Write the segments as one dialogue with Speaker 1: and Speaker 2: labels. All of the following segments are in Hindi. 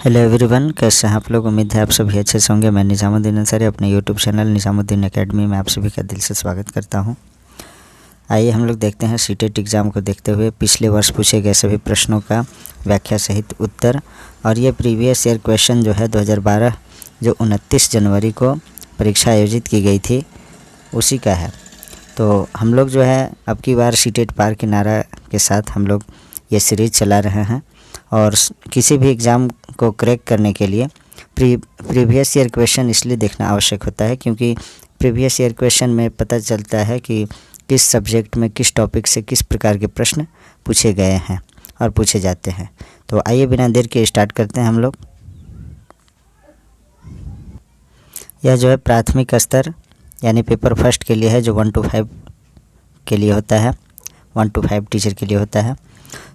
Speaker 1: हेलो एवरीवन, कैसे हैं आप लोग। उम्मीद है आप सभी अच्छे से होंगे। मैं निज़ामुद्दीन अंसारी अपने यूट्यूब चैनल निज़ामुद्दीन एकेडमी में आप सभी का दिल से स्वागत करता हूं। आइए हम लोग देखते हैं सीटेट एग्ज़ाम को देखते हुए पिछले वर्ष पूछे गए सभी प्रश्नों का व्याख्या सहित उत्तर। और ये प्रीवियस ईयर क्वेश्चन जो है 2012 जो 29 जनवरी को परीक्षा आयोजित की गई थी उसी का है। तो हम लोग जो है अब की बार सीटेट पार के नारा के साथ हम लोग ये सीरीज़ चला रहे हैं। और किसी भी एग्ज़ाम को क्रैक करने के लिए प्रीवियस ईयर क्वेश्चन इसलिए देखना आवश्यक होता है क्योंकि प्रीवियस ईयर क्वेश्चन में पता चलता है कि किस सब्जेक्ट में किस टॉपिक से किस प्रकार के प्रश्न पूछे गए हैं और पूछे जाते हैं। तो आइए बिना देर के स्टार्ट करते हैं हम लोग। यह जो है प्राथमिक स्तर यानी पेपर फर्स्ट के लिए है जो 1 to 5 के लिए होता है, 1 to 5 टीचर के लिए होता है।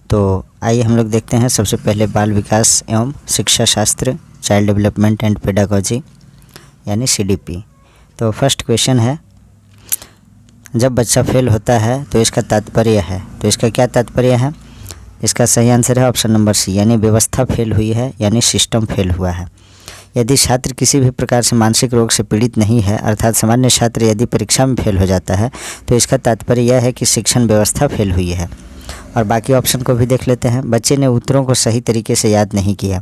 Speaker 1: तो आइए हम लोग देखते हैं। सबसे पहले बाल विकास एवं शिक्षा शास्त्र, चाइल्ड डेवलपमेंट एंड पेडागोजी यानी CDP। तो फर्स्ट क्वेश्चन है, जब बच्चा फेल होता है तो इसका तात्पर्य है। तो इसका क्या तात्पर्य है? इसका सही आंसर है ऑप्शन नंबर सी यानी व्यवस्था फेल हुई है यानी सिस्टम फेल हुआ है। यदि छात्र किसी भी प्रकार से मानसिक रोग से पीड़ित नहीं है अर्थात सामान्य छात्र यदि परीक्षा में फेल हो जाता है तो इसका तात्पर्य यह है कि शिक्षण व्यवस्था फेल हुई है। और बाकी ऑप्शन को भी देख लेते हैं। बच्चे ने उत्तरों को सही तरीके से याद नहीं किया।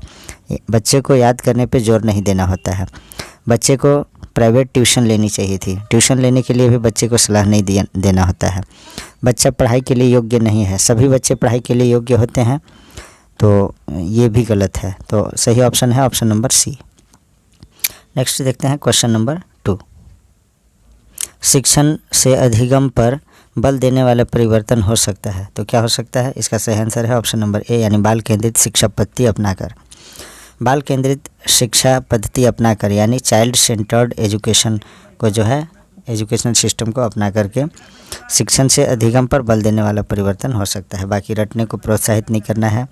Speaker 1: बच्चे को याद करने पे जोर नहीं देना होता है। बच्चे को प्राइवेट ट्यूशन लेनी चाहिए थी। ट्यूशन लेने के लिए भी बच्चे को सलाह नहीं देना होता है। बच्चा पढ़ाई के लिए योग्य नहीं है। सभी बच्चे पढ़ाई के लिए योग्य होते हैं, तो ये भी गलत है। तो सही ऑप्शन है ऑप्शन नंबर सी। नेक्स्ट देखते हैं क्वेश्चन नंबर 2। शिक्षण से अधिगम पर बल देने वाला परिवर्तन हो सकता है। तो क्या हो सकता है? इसका सही आंसर है ऑप्शन नंबर ए यानी बाल केंद्रित शिक्षा पद्धति अपनाकर। बाल केंद्रित शिक्षा पद्धति अपनाकर यानी चाइल्ड सेंटर्ड एजुकेशन को जो है एजुकेशनल सिस्टम को अपना करके शिक्षण से अधिगम पर बल देने वाला परिवर्तन हो सकता है। बाकी रटने को प्रोत्साहित नहीं करना है।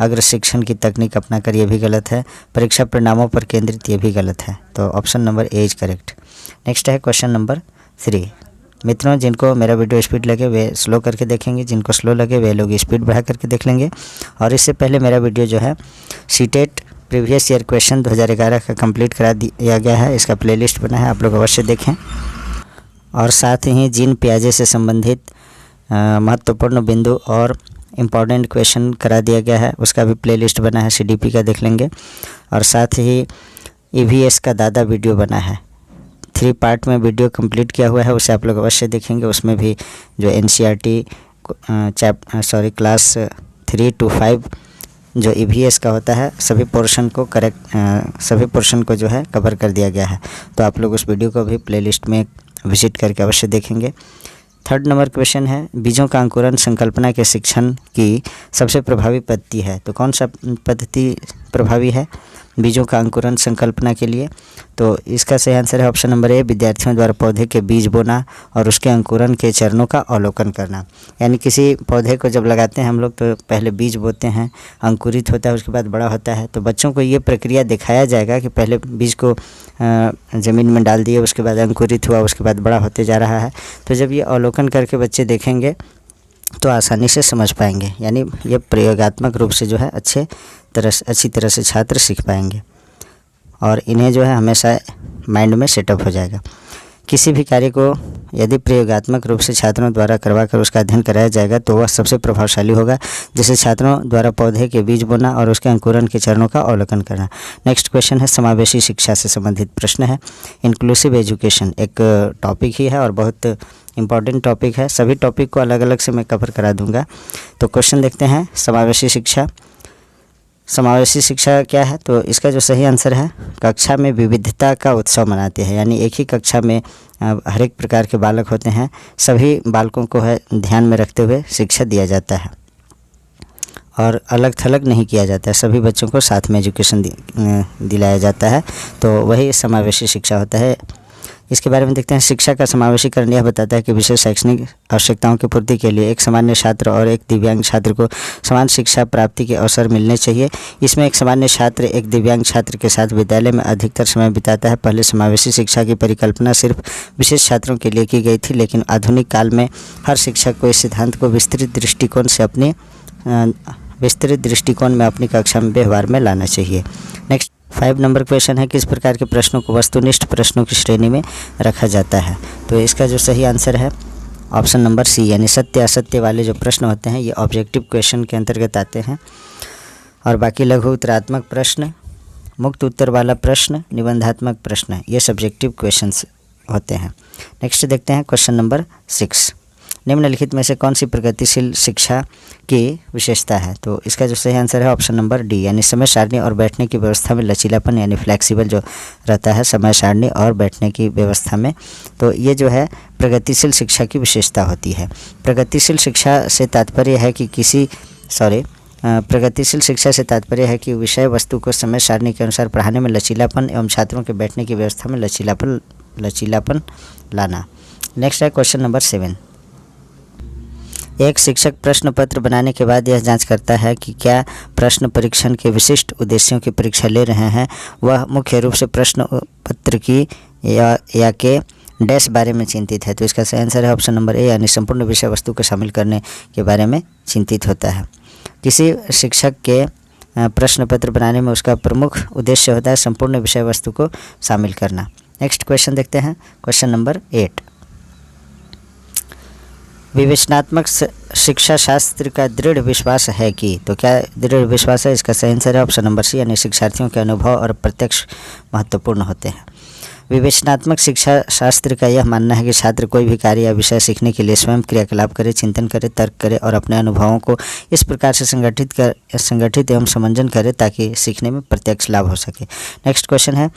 Speaker 1: अग्र शिक्षण की तकनीक अपनाकर ये भी गलत है। परीक्षा परिणामों पर केंद्रित ये भी गलत है। तो option number A is correct. Next है क्वेश्चन नंबर 3। मित्रों, जिनको मेरा वीडियो स्पीड लगे वे स्लो करके देखेंगे, जिनको स्लो लगे वे लोग स्पीड बढ़ा करके देख लेंगे। और इससे पहले मेरा वीडियो जो है सीटेट प्रीवियस ईयर क्वेश्चन 2011 का कंप्लीट करा दिया गया है। इसका प्लेलिस्ट बना है, आप लोग अवश्य देखें। और साथ ही जीन पियाजे से संबंधित महत्वपूर्ण बिंदु और इम्पॉर्टेंट क्वेश्चन करा दिया गया है, उसका भी प्लेलिस्ट बना है, CDP का देख लेंगे। और साथ ही EVS का दादा वीडियो बना है, 3 पार्ट में वीडियो कंप्लीट किया हुआ है, उसे आप लोग अवश्य देखेंगे। उसमें भी जो NCERT क्लास 3 to 5 जो EVS का होता है सभी पोर्शन को जो है कवर कर दिया गया है। तो आप लोग उस वीडियो को भी प्लेलिस्ट में विजिट करके अवश्य देखेंगे। 3rd नंबर क्वेश्चन है, बीजों का अंकुरन संकल्पना के शिक्षण की सबसे प्रभावी पद्धति है। तो कौन सा पद्धति प्रभावी है बीजों का अंकुरन संकल्पना के लिए? तो इसका सही आंसर है ऑप्शन नंबर ए विद्यार्थियों द्वारा पौधे के बीज बोना और उसके अंकुरन के चरणों का अवलोकन करना। यानी किसी पौधे को जब लगाते हैं हम लोग तो पहले बीज बोते हैं, अंकुरित होता है, उसके बाद बड़ा होता है। तो बच्चों को ये प्रक्रिया दिखाया जाएगा कि पहले बीज को ज़मीन में डाल दिए, उसके बाद अंकुरित हुआ, उसके बाद बड़ा होते जा रहा है। तो जब ये अवलोकन करके बच्चे देखेंगे तो आसानी से समझ पाएंगे। यानी ये प्रयोगात्मक रूप से जो है अच्छी तरह से छात्र सीख पाएंगे और इन्हें जो है हमेशा माइंड में सेटअप हो जाएगा। किसी भी कार्य को यदि प्रयोगात्मक रूप से छात्रों द्वारा करवाकर उसका अध्ययन कराया जाएगा तो वह सबसे प्रभावशाली होगा। जैसे छात्रों द्वारा पौधे के बीज बोना और उसके अंकुरन के चरणों का अवलोकन करना। नेक्स्ट क्वेश्चन है, समावेशी शिक्षा से संबंधित प्रश्न है। इंक्लूसिव एजुकेशन एक टॉपिक ही है और बहुत इम्पॉर्टेंट टॉपिक है। सभी टॉपिक को अलग अलग से मैं कवर करा दूंगा। तो क्वेश्चन देखते हैं, समावेशी शिक्षा क्या है? तो इसका जो सही आंसर है, कक्षा में विविधता का उत्सव मनाते हैं। यानी एक ही कक्षा में हर एक प्रकार के बालक होते हैं, सभी बालकों को है ध्यान में रखते हुए शिक्षा दिया जाता है और अलग थलग नहीं किया जाता है। सभी बच्चों को साथ में एजुकेशन दिलाया जाता है, तो वही समावेशी शिक्षा होता है। इसके बारे में देखते हैं। शिक्षा का समावेशीकरण यह बताता है कि विशेष शैक्षणिक आवश्यकताओं की पूर्ति के लिए एक सामान्य छात्र और एक दिव्यांग छात्र को समान शिक्षा प्राप्ति के अवसर मिलने चाहिए। इसमें एक सामान्य छात्र एक दिव्यांग छात्र के साथ विद्यालय में अधिकतर समय बिताता है। पहले समावेशी शिक्षा की परिकल्पना सिर्फ विशेष छात्रों के लिए की गई थी, लेकिन आधुनिक काल में हर शिक्षक को इस सिद्धांत को विस्तृत दृष्टिकोण में अपनी कक्षा में व्यवहार में लाना चाहिए। 5 नंबर क्वेश्चन है, किस प्रकार के प्रश्नों को वस्तुनिष्ठ प्रश्नों की श्रेणी में रखा जाता है? तो इसका जो सही आंसर है ऑप्शन नंबर सी, यानी सत्य असत्य वाले जो प्रश्न होते हैं ये ऑब्जेक्टिव क्वेश्चन के अंतर्गत आते हैं। और बाकी लघु उत्तरात्मक प्रश्न, मुक्त उत्तर वाला प्रश्न, निबंधात्मक प्रश्न, ये सब्जेक्टिव क्वेश्चंस होते हैं। नेक्स्ट देखते हैं क्वेश्चन नंबर 6, निम्नलिखित में से कौन सी प्रगतिशील शिक्षा की विशेषता है? तो इसका जो सही आंसर है ऑप्शन नंबर डी, यानी समय सारणी और बैठने की व्यवस्था में लचीलापन, यानी फ्लेक्सिबल जो रहता है समय सारणी और बैठने की व्यवस्था में। तो ये जो है प्रगतिशील शिक्षा की विशेषता होती है। प्रगतिशील शिक्षा से तात्पर्य है कि प्रगतिशील शिक्षा से तात्पर्य है कि विषय वस्तु को समय सारणी के अनुसार पढ़ाने में लचीलापन एवं छात्रों के बैठने की व्यवस्था में लचीलापन लाना। नेक्स्ट है क्वेश्चन नंबर 7, एक शिक्षक प्रश्न पत्र बनाने के बाद यह जांच करता है कि क्या प्रश्न परीक्षण के विशिष्ट उद्देश्यों की परीक्षा ले रहे हैं, वह मुख्य रूप से प्रश्न पत्र की या के डैश बारे में चिंतित है। तो इसका सही आंसर है ऑप्शन नंबर ए, यानी संपूर्ण विषय वस्तु को शामिल करने के बारे में चिंतित होता है। किसी शिक्षक के प्रश्न पत्र बनाने में उसका प्रमुख उद्देश्य होता है संपूर्ण विषय वस्तु को शामिल करना। नेक्स्ट क्वेश्चन देखते हैं क्वेश्चन नंबर 8, विवेचनात्मक शिक्षा शास्त्र का दृढ़ विश्वास है कि, तो क्या दृढ़ विश्वास है? इसका सही आंसर है ऑप्शन नंबर सी, यानी शिक्षार्थियों के अनुभव और प्रत्यक्ष महत्वपूर्ण होते हैं। विवेचनात्मक शिक्षा शास्त्र का यह मानना है कि छात्र कोई भी कार्य या विषय सीखने के लिए स्वयं क्रियाकलाप करे, चिंतन करे, तर्क करे और अपने अनुभवों को इस प्रकार से संगठित एवं समंजन करे ताकि सीखने में प्रत्यक्ष लाभ हो सके। नेक्स्ट क्वेश्चन है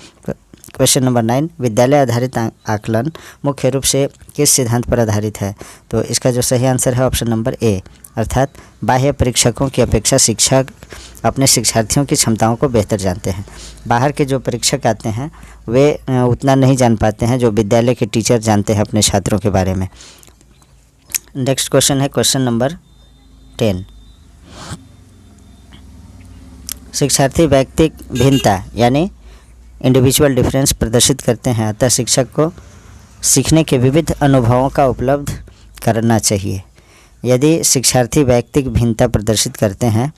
Speaker 1: क्वेश्चन नंबर 9, विद्यालय आधारित आकलन मुख्य रूप से किस सिद्धांत पर आधारित है? तो इसका जो सही आंसर है ऑप्शन नंबर ए, अर्थात बाह्य परीक्षकों की अपेक्षा शिक्षक अपने शिक्षार्थियों की क्षमताओं को बेहतर जानते हैं। बाहर के जो परीक्षक आते हैं वे उतना नहीं जान पाते हैं जो विद्यालय के टीचर जानते हैं अपने छात्रों के बारे में। नेक्स्ट क्वेश्चन है क्वेश्चन नंबर 10, शिक्षार्थी व्यक्तिक भिन्नता यानी इंडिविजुअल डिफरेंस प्रदर्शित करते हैं, अतः शिक्षक को सीखने के विविध अनुभवों का उपलब्ध करना चाहिए। यदि शिक्षार्थी व्यक्तिक भिन्नता प्रदर्शित करते हैं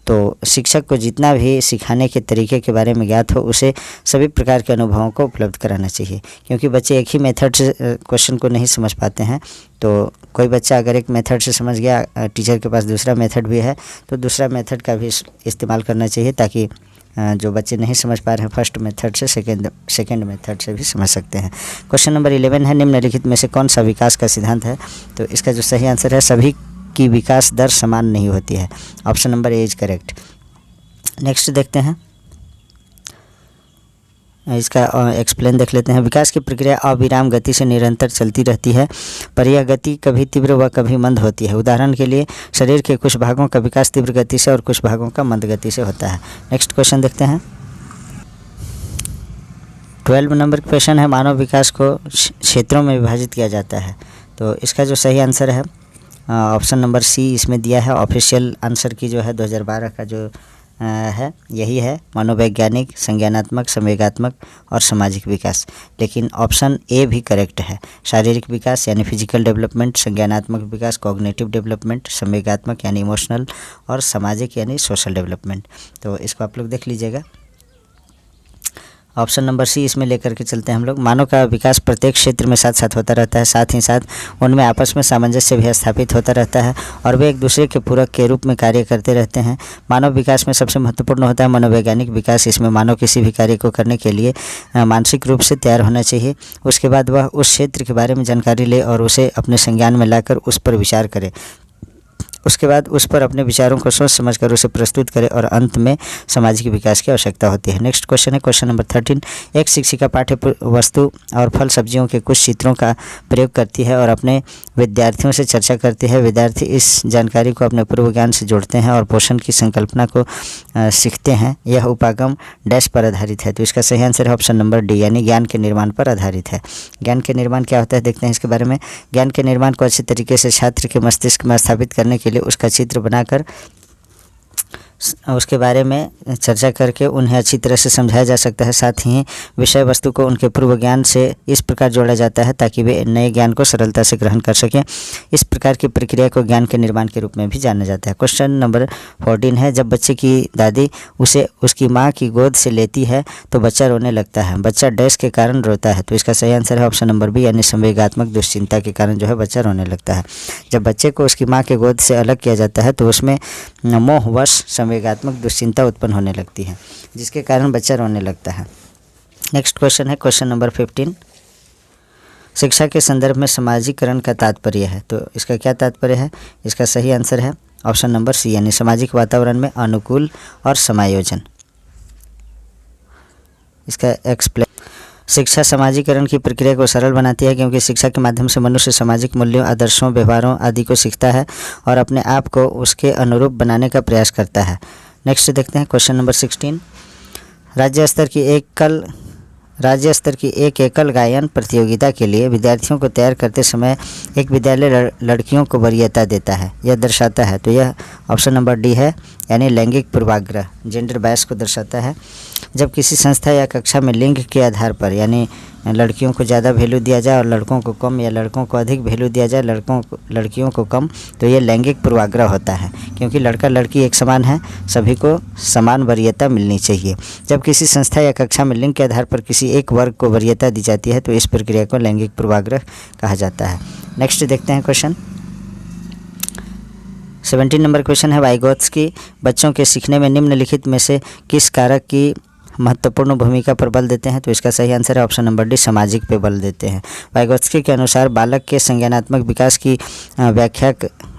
Speaker 1: तो शिक्षक को जितना भी सिखाने के तरीके के बारे में ज्ञात हो उसे सभी प्रकार के अनुभवों को उपलब्ध कराना चाहिए, क्योंकि बच्चे एक ही मेथड से क्वेश्चन को नहीं समझ पाते हैं। तो कोई बच्चा अगर एक मेथड से समझ गया, टीचर के पास दूसरा मेथड भी है तो दूसरा मेथड का भी इस्तेमाल करना चाहिए ताकि जो बच्चे नहीं समझ पा रहे हैं फर्स्ट मेथड से सेकेंड मेथड से भी समझ सकते हैं। क्वेश्चन नंबर 11 है, निम्नलिखित में से कौन सा विकास का सिद्धांत है? तो इसका जो सही आंसर है सभी की विकास दर समान नहीं होती है, option number A is correct. Next देखते हैं, इसका एक्सप्लेन देख लेते हैं। विकास की प्रक्रिया अविराम गति से निरंतर चलती रहती है, पर यह गति कभी तीव्र व कभी मंद होती है। उदाहरण के लिए शरीर के कुछ भागों का विकास तीव्र गति से और कुछ भागों का मंद गति से होता है। नेक्स्ट क्वेश्चन देखते हैं, 12 नंबर क्वेश्चन है, मानव विकास को क्षेत्रों में विभाजित किया जाता है। तो इसका जो सही आंसर है ऑप्शन नंबर सी इसमें दिया है। ऑफिशियल आंसर की जो है 2012 का जो है यही है, मनोवैज्ञानिक, संज्ञानात्मक, संवेगात्मक और सामाजिक विकास। लेकिन ऑप्शन ए भी करेक्ट है, शारीरिक विकास यानी फिजिकल डेवलपमेंट, संज्ञानात्मक विकास कॉग्निटिव डेवलपमेंट, संवेगात्मक यानी इमोशनल और सामाजिक यानी सोशल डेवलपमेंट। तो इसको आप लोग देख लीजिएगा। ऑप्शन नंबर सी इसमें लेकर के चलते हैं हम लोग। मानव का विकास प्रत्येक क्षेत्र में साथ साथ होता रहता है, साथ ही साथ उनमें आपस में सामंजस्य भी स्थापित होता रहता है और वे एक दूसरे के पूरक के रूप में कार्य करते रहते हैं। मानव विकास में सबसे महत्वपूर्ण होता है मनोवैज्ञानिक विकास। इसमें मानव किसी भी कार्य को करने के लिए मानसिक रूप से तैयार होना चाहिए। उसके बाद वह उस क्षेत्र के बारे में जानकारी ले और उसे अपने संज्ञान में लाकर उस पर विचार करे। उसके बाद उस पर अपने विचारों को सोच समझकर उसे प्रस्तुत करें और अंत में सामाजिक विकास की आवश्यकता होती है। नेक्स्ट क्वेश्चन है क्वेश्चन नंबर 13, एक शिक्षिका पाठ्य वस्तु और फल सब्जियों के कुछ चित्रों का प्रयोग करती है और अपने विद्यार्थियों से चर्चा करती है। विद्यार्थी इस जानकारी को अपने पूर्व ज्ञान से जोड़ते हैं और पोषण की संकल्पना को सीखते हैं। यह उपागम डैश पर आधारित है। तो इसका सही आंसर है ऑप्शन नंबर डी यानी ज्ञान के निर्माण पर आधारित है। ज्ञान के निर्माण क्या होता है देखते हैं इसके बारे में। ज्ञान के निर्माण को अच्छे तरीके से छात्र के मस्तिष्क में स्थापित करने के लिए उसका चित्र बनाकर उसके बारे में चर्चा करके उन्हें अच्छी तरह से समझाया जा सकता है। साथ ही विषय वस्तु को उनके पूर्व ज्ञान से इस प्रकार जोड़ा जाता है ताकि वे नए ज्ञान को सरलता से ग्रहण कर सकें। इस प्रकार की प्रक्रिया को ज्ञान के निर्माण के रूप में भी जाना जाता है। क्वेश्चन नंबर 14 है, जब बच्चे की दादी उसे उसकी माँ की गोद से लेती है तो बच्चा रोने लगता है। बच्चा डैश के कारण रोता है, तो इसका सही आंसर है ऑप्शन नंबर बी, यानी संवेगात्मक दुश्चिंता के कारण जो है बच्चा रोने लगता है। जब बच्चे को उसकी माँ के गोद से अलग किया जाता है तो उसमें मोहवश संवेगात्मक दुश्चिंता उत्पन्न होने लगती है, जिसके कारण बच्चा रोने लगता है। नेक्स्ट क्वेश्चन है क्वेश्चन नंबर 15, शिक्षा के संदर्भ में सामाजिकरण का तात्पर्य है, तो इसका क्या तात्पर्य है? इसका सही आंसर है ऑप्शन नंबर सी, यानी सामाजिक वातावरण में अनुकूल और समायोजन। इसका एक्सप्लेन, शिक्षा सामाजिकरण की प्रक्रिया को सरल बनाती है क्योंकि शिक्षा के माध्यम से मनुष्य सामाजिक मूल्यों, आदर्शों, व्यवहारों आदि को सीखता है और अपने आप को उसके अनुरूप बनाने का प्रयास करता है। नेक्स्ट देखते हैं क्वेश्चन नंबर 16, राज्य स्तर की एक एकल गायन प्रतियोगिता के लिए विद्यार्थियों को तैयार करते समय एक विद्यालय लड़कियों को वरीयता देता है, यह दर्शाता है, तो यह ऑप्शन नंबर डी है, यानी लैंगिक पूर्वाग्रह, जेंडर बायस को दर्शाता है। जब किसी संस्था या कक्षा में लिंग के आधार पर यानी लड़कियों को ज़्यादा वैल्यू दिया जाए और लड़कों को कम, या लड़कों को अधिक वैल्यू दिया जाए लड़कियों को कम, तो ये लैंगिक पूर्वाग्रह होता है, क्योंकि लड़का लड़की एक समान है, सभी को समान वरीयता मिलनी चाहिए। जब किसी संस्था या कक्षा में लिंग के आधार पर किसी एक वर्ग को वरीयता दी जाती है तो इस प्रक्रिया को लैंगिक पूर्वाग्रह कहा जाता है। नेक्स्ट देखते हैं क्वेश्चन 17 नंबर क्वेश्चन है, वाइगोत्स्की बच्चों के सीखने में निम्नलिखित में से किस कारक की महत्वपूर्ण भूमिका पर बल देते हैं, तो इसका सही आंसर है ऑप्शन नंबर डी, सामाजिक पे बल देते हैं। वाइगोत्स्की के अनुसार बालक के संज्ञानात्मक विकास की व्याख्या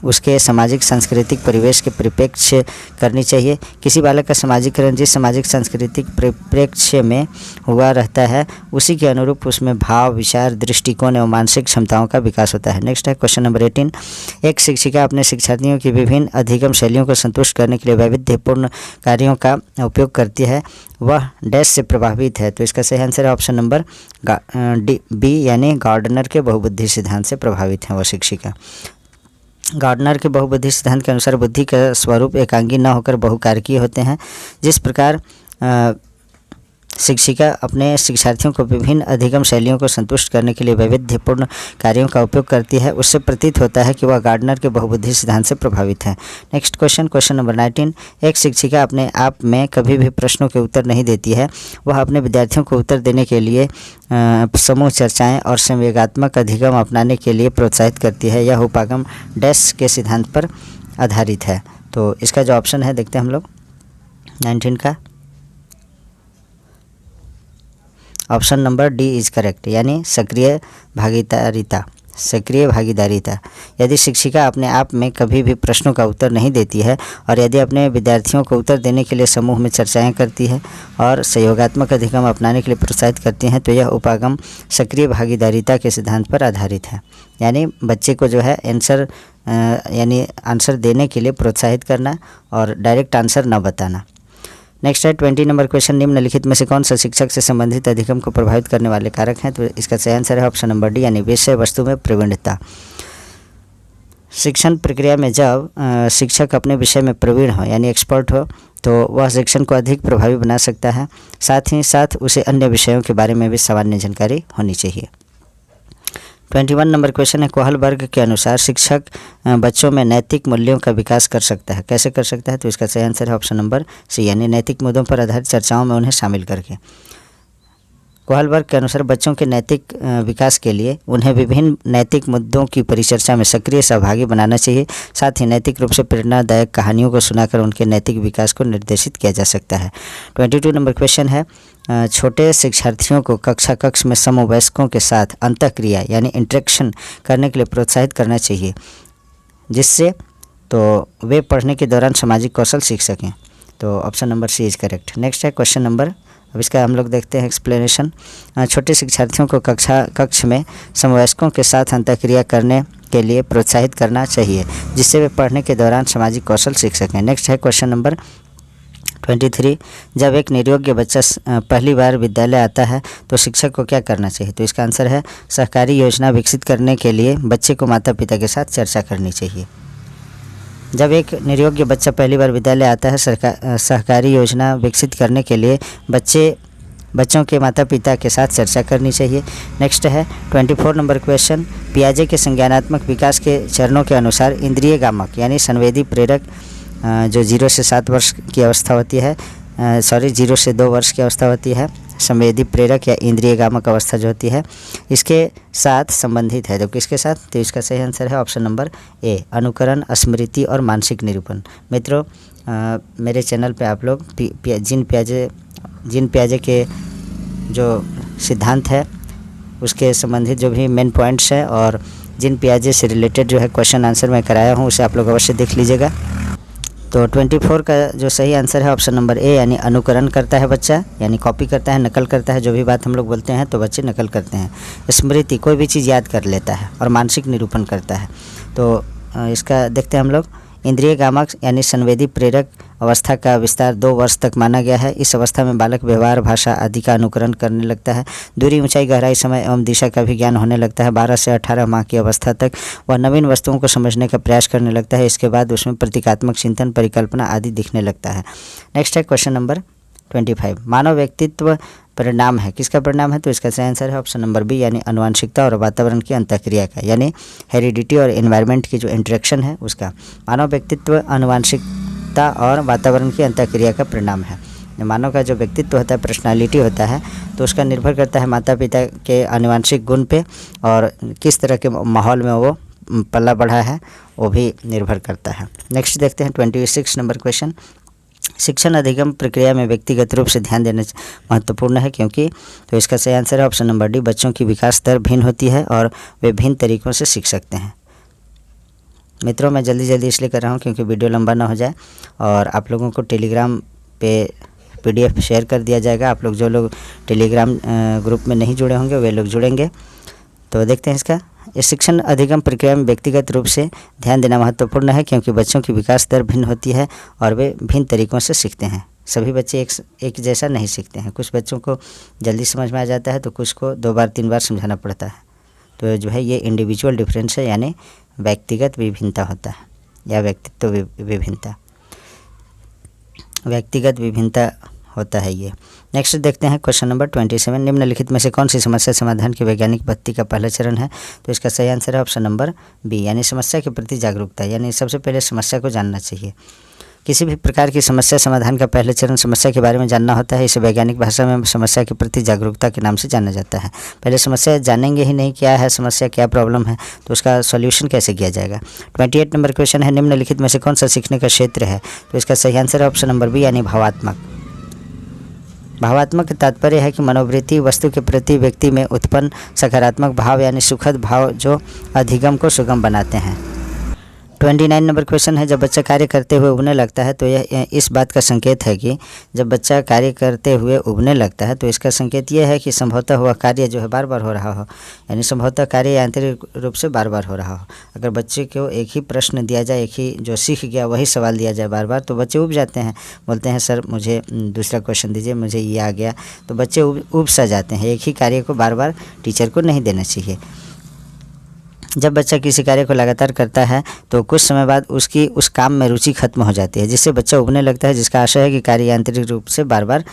Speaker 1: उसके सामाजिक सांस्कृतिक परिवेश के परिप्रेक्ष्य करनी चाहिए। किसी बालक का सामाजिकरण जिस सामाजिक सांस्कृतिक परिप्रेक्ष्य में हुआ रहता है उसी के अनुरूप उसमें भाव, विचार, दृष्टिकोण एवं मानसिक क्षमताओं का विकास होता है। नेक्स्ट है क्वेश्चन नंबर 18, एक शिक्षिका अपने शिक्षार्थियों की विभिन्न अधिगम शैलियों को संतुष्ट करने के लिए वैविध्यपूर्ण कार्यों का उपयोग करती है, वह डैश से प्रभावित है, तो इसका सही आंसर है ऑप्शन नंबर बी, यानी गार्डनर के बहुबुद्धि सिद्धांत से प्रभावित है वह शिक्षिका। गार्डनर के बहुबुद्धि सिद्धांत के अनुसार बुद्धि का स्वरूप एकांगी न होकर बहुकारकीय होते हैं। जिस प्रकार शिक्षिका अपने शिक्षार्थियों को विभिन्न अधिगम शैलियों को संतुष्ट करने के लिए वैविध्यपूर्ण कार्यों का उपयोग करती है, उससे प्रतीत होता है कि वह गार्डनर के बहुबुद्धि सिद्धांत से प्रभावित है। नेक्स्ट क्वेश्चन नंबर 19, एक शिक्षिका अपने आप में कभी भी प्रश्नों के उत्तर नहीं देती है, वह अपने विद्यार्थियों को उत्तर देने के लिए समूह चर्चाएं और संवेगात्मक अधिगम अपनाने के लिए प्रोत्साहित करती है। यह उपागम डैश के सिद्धांत पर आधारित है, तो इसका जो ऑप्शन है देखते हैं हम लोग 19 का, option number D is correct, यानी सक्रिय भागीदारिता। यदि शिक्षिका अपने आप में कभी भी प्रश्नों का उत्तर नहीं देती है और यदि अपने विद्यार्थियों को उत्तर देने के लिए समूह में चर्चाएं करती है और सहयोगात्मक अधिगम अपनाने के लिए प्रोत्साहित करती हैं, तो यह उपागम सक्रिय भागीदारिता के सिद्धांत पर आधारित है, यानी बच्चे को जो है आंसर देने के लिए प्रोत्साहित करना और डायरेक्ट आंसर न बताना। नेक्स्ट है 20 नंबर क्वेश्चन, निम्नलिखित में से कौन सा शिक्षक से संबंधित अधिगम को प्रभावित करने वाले कारक हैं, तो इसका सही आंसर है ऑप्शन नंबर डी, यानी विषय वस्तु में प्रवीणता। शिक्षण प्रक्रिया में जब शिक्षक अपने विषय में प्रवीण हो यानी एक्सपर्ट हो तो वह शिक्षण को अधिक प्रभावी बना सकता है, साथ ही साथ उसे अन्य विषयों के बारे में भी सामान्य जानकारी होनी चाहिए। 21 नंबर क्वेश्चन है, कोहल वर्ग के अनुसार शिक्षक बच्चों में नैतिक मूल्यों का विकास कर सकता है, कैसे कर सकता है, तो इसका सही आंसर है ऑप्शन नंबर सी, यानी नैतिक मुद्दों पर आधारित चर्चाओं में उन्हें शामिल करके। कोहल वर्ग के अनुसार बच्चों के नैतिक विकास के लिए उन्हें विभिन्न नैतिक मुद्दों की परिचर्चा में सक्रिय सहभागी बनाना चाहिए, साथ ही नैतिक रूप से प्रेरणादायक कहानियों को सुनाकर उनके नैतिक विकास को निर्देशित किया जा सकता है। 22 नंबर क्वेश्चन है, छोटे शिक्षार्थियों को कक्ष में समवयस्कों के साथ अंतःक्रिया यानी इंटरेक्शन करने के लिए प्रोत्साहित करना चाहिए, जिससे तो वे पढ़ने के दौरान सामाजिक कौशल सीख सकें, तो option number C is correct. Next है क्वेश्चन नंबर, अब इसका हम लोग देखते हैं एक्सप्लेनेशन। छोटे शिक्षार्थियों को कक्ष में समवयस्कों के साथ अंतःक्रिया करने के लिए प्रोत्साहित करना चाहिए, जिससे वे पढ़ने के दौरान सामाजिक कौशल सीख सकें। नेक्स्ट है क्वेश्चन नंबर 23, जब एक निर्योग्य बच्चा पहली बार विद्यालय आता है तो शिक्षक को क्या करना चाहिए, तो इसका आंसर है सहकारी योजना विकसित करने के लिए बच्चे को माता पिता के साथ चर्चा करनी चाहिए। जब एक निरयोग्य बच्चा पहली बार विद्यालय आता है, सहकारी योजना विकसित करने के लिए बच्चों के माता पिता के साथ चर्चा करनी चाहिए। नेक्स्ट है 24 नंबर क्वेश्चन, पियाजे के संज्ञानात्मक विकास के चरणों के अनुसार इंद्रिय गामक यानी संवेदी प्रेरक जो 0 से 7 वर्ष की अवस्था होती है, 0 से 2 वर्ष की अवस्था होती है, संवेदी प्रेरक या इंद्रिय गामक अवस्था जो होती है इसके साथ संबंधित है। तो किसके साथ? तो इसका सही आंसर है ऑप्शन नंबर ए, अनुकरण, स्मृति और मानसिक निरूपण। मित्रों, मेरे चैनल पे आप लोग जीन पियाजे के जो सिद्धांत है उसके संबंधित जो भी मेन पॉइंट्स हैं और जीन पियाजे से रिलेटेड जो है क्वेश्चन आंसर मैं कराया हूँ, उसे आप लोग अवश्य देख लीजिएगा। तो 24 का जो सही आंसर है ऑप्शन नंबर ए, यानी अनुकरण करता है बच्चा, यानी कॉपी करता है, नकल करता है। जो भी बात हम लोग बोलते हैं तो बच्चे नकल करते हैं। स्मृति, कोई भी चीज़ याद कर लेता है। और मानसिक निरूपण करता है। तो इसका देखते हैं हम लोग। इंद्रिय गामक यानी संवेदी प्रेरक अवस्था का विस्तार 2 वर्ष तक माना गया है। इस अवस्था में बालक व्यवहार, भाषा आदि का अनुकरण करने लगता है। दूरी, ऊंचाई, गहराई, समय एवं दिशा का भी ज्ञान होने लगता है। 12 से 18 माह की अवस्था तक वह नवीन वस्तुओं को समझने का प्रयास करने लगता है। इसके बाद उसमें प्रतीकात्मक चिंतन, परिकल्पना आदि दिखने लगता है। नेक्स्ट है क्वेश्चन नंबर 25, मानव व्यक्तित्व परिणाम है। किसका परिणाम है? तो इसका सही आंसर है ऑप्शन नंबर बी, यानी आनुवंशिकता और वातावरण की अंतःक्रिया का, यानी हेरिडिटी और एनवायरनमेंट की जो इंटरेक्शन है उसका। मानव व्यक्तित्व आनुवंशिकता और वातावरण की अंतःक्रिया का परिणाम है। मानव का जो व्यक्तित्व होता है, पर्सनालिटी होता है, तो उसका निर्भर करता है माता पिता के आनुवंशिक गुण पे और किस तरह के माहौल में वो पला बढ़ा है वो भी निर्भर करता है। नेक्स्ट देखते हैं 26 नंबर क्वेश्चन। शिक्षण अधिगम प्रक्रिया में व्यक्तिगत रूप से ध्यान देना महत्वपूर्ण है क्योंकि, तो इसका सही आंसर है ऑप्शन नंबर डी, बच्चों की विकास दर भिन्न होती है और वे भिन्न तरीक़ों से सीख सकते हैं। मित्रों, मैं जल्दी इसलिए कर रहा हूँ क्योंकि वीडियो लंबा ना हो जाए और आप लोगों को टेलीग्राम पे PDF शेयर कर दिया जाएगा। आप लोग जो लोग टेलीग्राम ग्रुप में नहीं जुड़े होंगे वे लोग जुड़ेंगे। तो देखते हैं इसका। इस शिक्षण अधिगम प्रक्रिया में व्यक्तिगत रूप से ध्यान देना महत्वपूर्ण है क्योंकि बच्चों की विकास दर भिन्न होती है और वे भिन्न तरीक़ों से सीखते हैं। सभी बच्चे एक जैसा नहीं सीखते हैं। कुछ बच्चों को जल्दी समझ में आ जाता है तो कुछ को 2 बार 3 बार समझाना पड़ता है। तो जो है ये इंडिविजुअल डिफरेंस है, यानी व्यक्तिगत विभिन्नता होता है या व्यक्तित्व व्यक्तिगत विभिन्नता होता है ये। नेक्स्ट देखते हैं क्वेश्चन नंबर 27, निम्नलिखित में से कौन सी समस्या समाधान की वैज्ञानिक पद्धति का पहला चरण है? तो इसका सही आंसर है ऑप्शन नंबर बी, यानी समस्या के प्रति जागरूकता, यानी सबसे पहले समस्या को जानना चाहिए। किसी भी प्रकार की समस्या समाधान का पहला चरण समस्या के बारे में जानना होता है। इसे वैज्ञानिक भाषा में समस्या के प्रति जागरूकता के नाम से जाना जाता है। पहले समस्या जानेंगे ही नहीं क्या है समस्या, क्या प्रॉब्लम है, तो उसका सॉल्यूशन कैसे किया जाएगा। 28 नंबर क्वेश्चन है, निम्नलिखित में से कौन सा सीखने का क्षेत्र है? तो इसका सही आंसर है ऑप्शन नंबर बी, यानी भावात्मक। भावात्मक का तात्पर्य है कि मनोवृत्ति वस्तु के प्रति व्यक्ति में उत्पन्न सकारात्मक भाव यानी सुखद भाव जो अधिगम को सुगम बनाते हैं। 29 नंबर क्वेश्चन है, जब बच्चा कार्य करते हुए उबने लगता है तो यह इस बात का संकेत है कि जब बच्चा कार्य करते हुए उबने लगता है तो इसका संकेत यह है कि संभवतः वह कार्य जो है बार बार हो रहा हो, यानी संभवतः कार्य यांत्रिक रूप से बार बार हो रहा हो। अगर बच्चे को एक ही प्रश्न दिया जाए, एक ही जो सीख गया वही सवाल दिया जाए बार बार, तो बच्चे उब जाते हैं, बोलते हैं सर मुझे दूसरा क्वेश्चन दीजिए, मुझे ये आ गया। तो बच्चे उब सा जाते हैं। एक ही कार्य को बार बार टीचर को नहीं देना चाहिए। जब बच्चा किसी कार्य को लगातार करता है तो कुछ समय बाद उसकी उस काम में रुचि खत्म हो जाती है, जिससे बच्चा उबने लगता है, जिसका आशय है कि कार्य यांत्रिक रूप से बार बार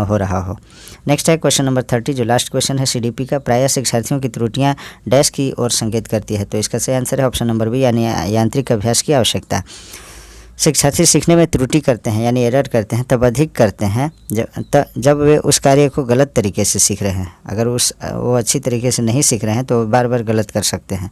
Speaker 1: हो रहा हो। नेक्स्ट है क्वेश्चन नंबर 30, जो लास्ट क्वेश्चन है CDP का। प्रायः शिक्षार्थियों की त्रुटियां डैश की ओर संकेत करती है। तो इसका सही आंसर है ऑप्शन नंबर बी, यानी यांत्रिक अभ्यास की आवश्यकता। शिक्षार्थी सीखने में त्रुटि करते हैं यानी एरर करते हैं तब अधिक करते हैं जब वे उस कार्य को गलत तरीके से सीख रहे हैं। अगर वो अच्छी तरीके से नहीं सीख रहे हैं तो बार बार गलत कर सकते हैं।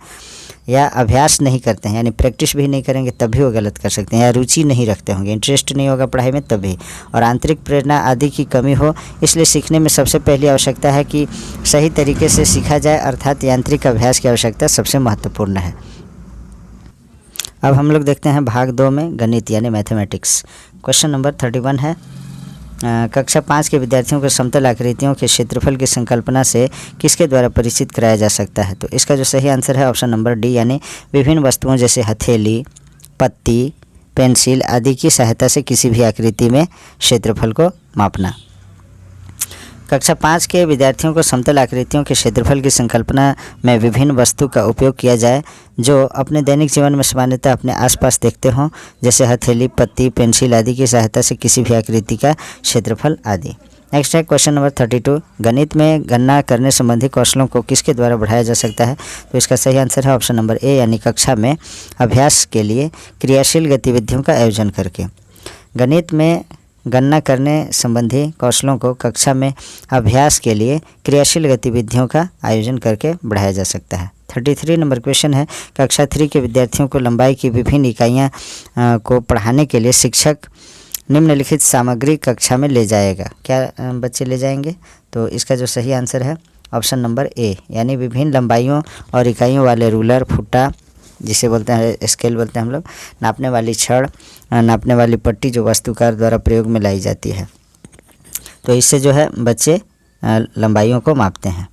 Speaker 1: या अभ्यास नहीं करते हैं यानी प्रैक्टिस भी नहीं करेंगे तब भी वो गलत कर सकते हैं। या रुचि नहीं रखते होंगे, इंटरेस्ट नहीं होगा पढ़ाई में तभी, और आंतरिक प्रेरणा आदि की कमी हो। इसलिए सीखने में सबसे पहली आवश्यकता है कि सही तरीके से सीखा जाए, अर्थात यांत्रिक अभ्यास की आवश्यकता सबसे महत्वपूर्ण है। अब हम लोग देखते हैं भाग 2 में गणित यानी मैथमेटिक्स। क्वेश्चन नंबर 31 है, कक्षा 5 के विद्यार्थियों को समतल आकृतियों के क्षेत्रफल की संकल्पना से किसके द्वारा परिचित कराया जा सकता है? तो इसका जो सही आंसर है ऑप्शन नंबर डी, यानी विभिन्न वस्तुओं जैसे हथेली, पत्ती, पेंसिल आदि की सहायता से किसी भी आकृति में क्षेत्रफल को मापना। कक्षा 5 के विद्यार्थियों को समतल आकृतियों के क्षेत्रफल की संकल्पना में विभिन्न वस्तु का उपयोग किया जाए जो अपने दैनिक जीवन में सामान्यतः अपने आसपास देखते हों, जैसे हथेली, पत्ती, पेंसिल आदि की सहायता से किसी भी आकृति का क्षेत्रफल आदि। नेक्स्ट है क्वेश्चन नंबर 32, गणित में गणना करने संबंधी कौशलों को किसके द्वारा बढ़ाया जा सकता है? तो इसका सही आंसर है ऑप्शन नंबर ए, यानी कक्षा में अभ्यास के लिए क्रियाशील गतिविधियों का आयोजन करके। गणित में गणना करने संबंधी कौशलों को कक्षा में अभ्यास के लिए क्रियाशील गतिविधियों का आयोजन करके बढ़ाया जा सकता है। 33 नंबर क्वेश्चन है, कक्षा 3 के विद्यार्थियों को लंबाई की विभिन्न इकाइयाँ को पढ़ाने के लिए शिक्षक निम्नलिखित सामग्री कक्षा में ले जाएगा। क्या बच्चे ले जाएंगे? तो इसका जो सही आंसर है ऑप्शन नंबर ए, यानी विभिन्न लंबाइयों और इकाइयों वाले रूलर, फुट्टा जिसे बोलते हैं स्केल बोलते हैं हम लोग, नापने वाली छड़, नापने वाली पट्टी जो वास्तुकार द्वारा प्रयोग में लाई जाती है। तो इससे जो है बच्चे लंबाइयों को मापते हैं।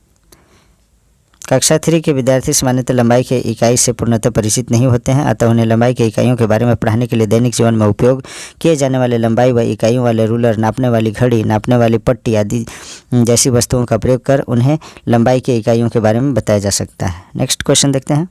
Speaker 1: कक्षा 3 के विद्यार्थी सामान्यतः लंबाई के इकाई से पूर्णतः परिचित नहीं होते हैं, अतः उन्हें लंबाई के इकाइयों के बारे में पढ़ाने के लिए दैनिक जीवन में उपयोग किए जाने वाले लंबाई व इकाइयों वाले रूलर, नापने वाली घड़ी, नापने वाली पट्टी आदि जैसी वस्तुओं का प्रयोग कर उन्हें लंबाई के इकाइयों के बारे में बताया जा सकता है। नेक्स्ट क्वेश्चन देखते हैं।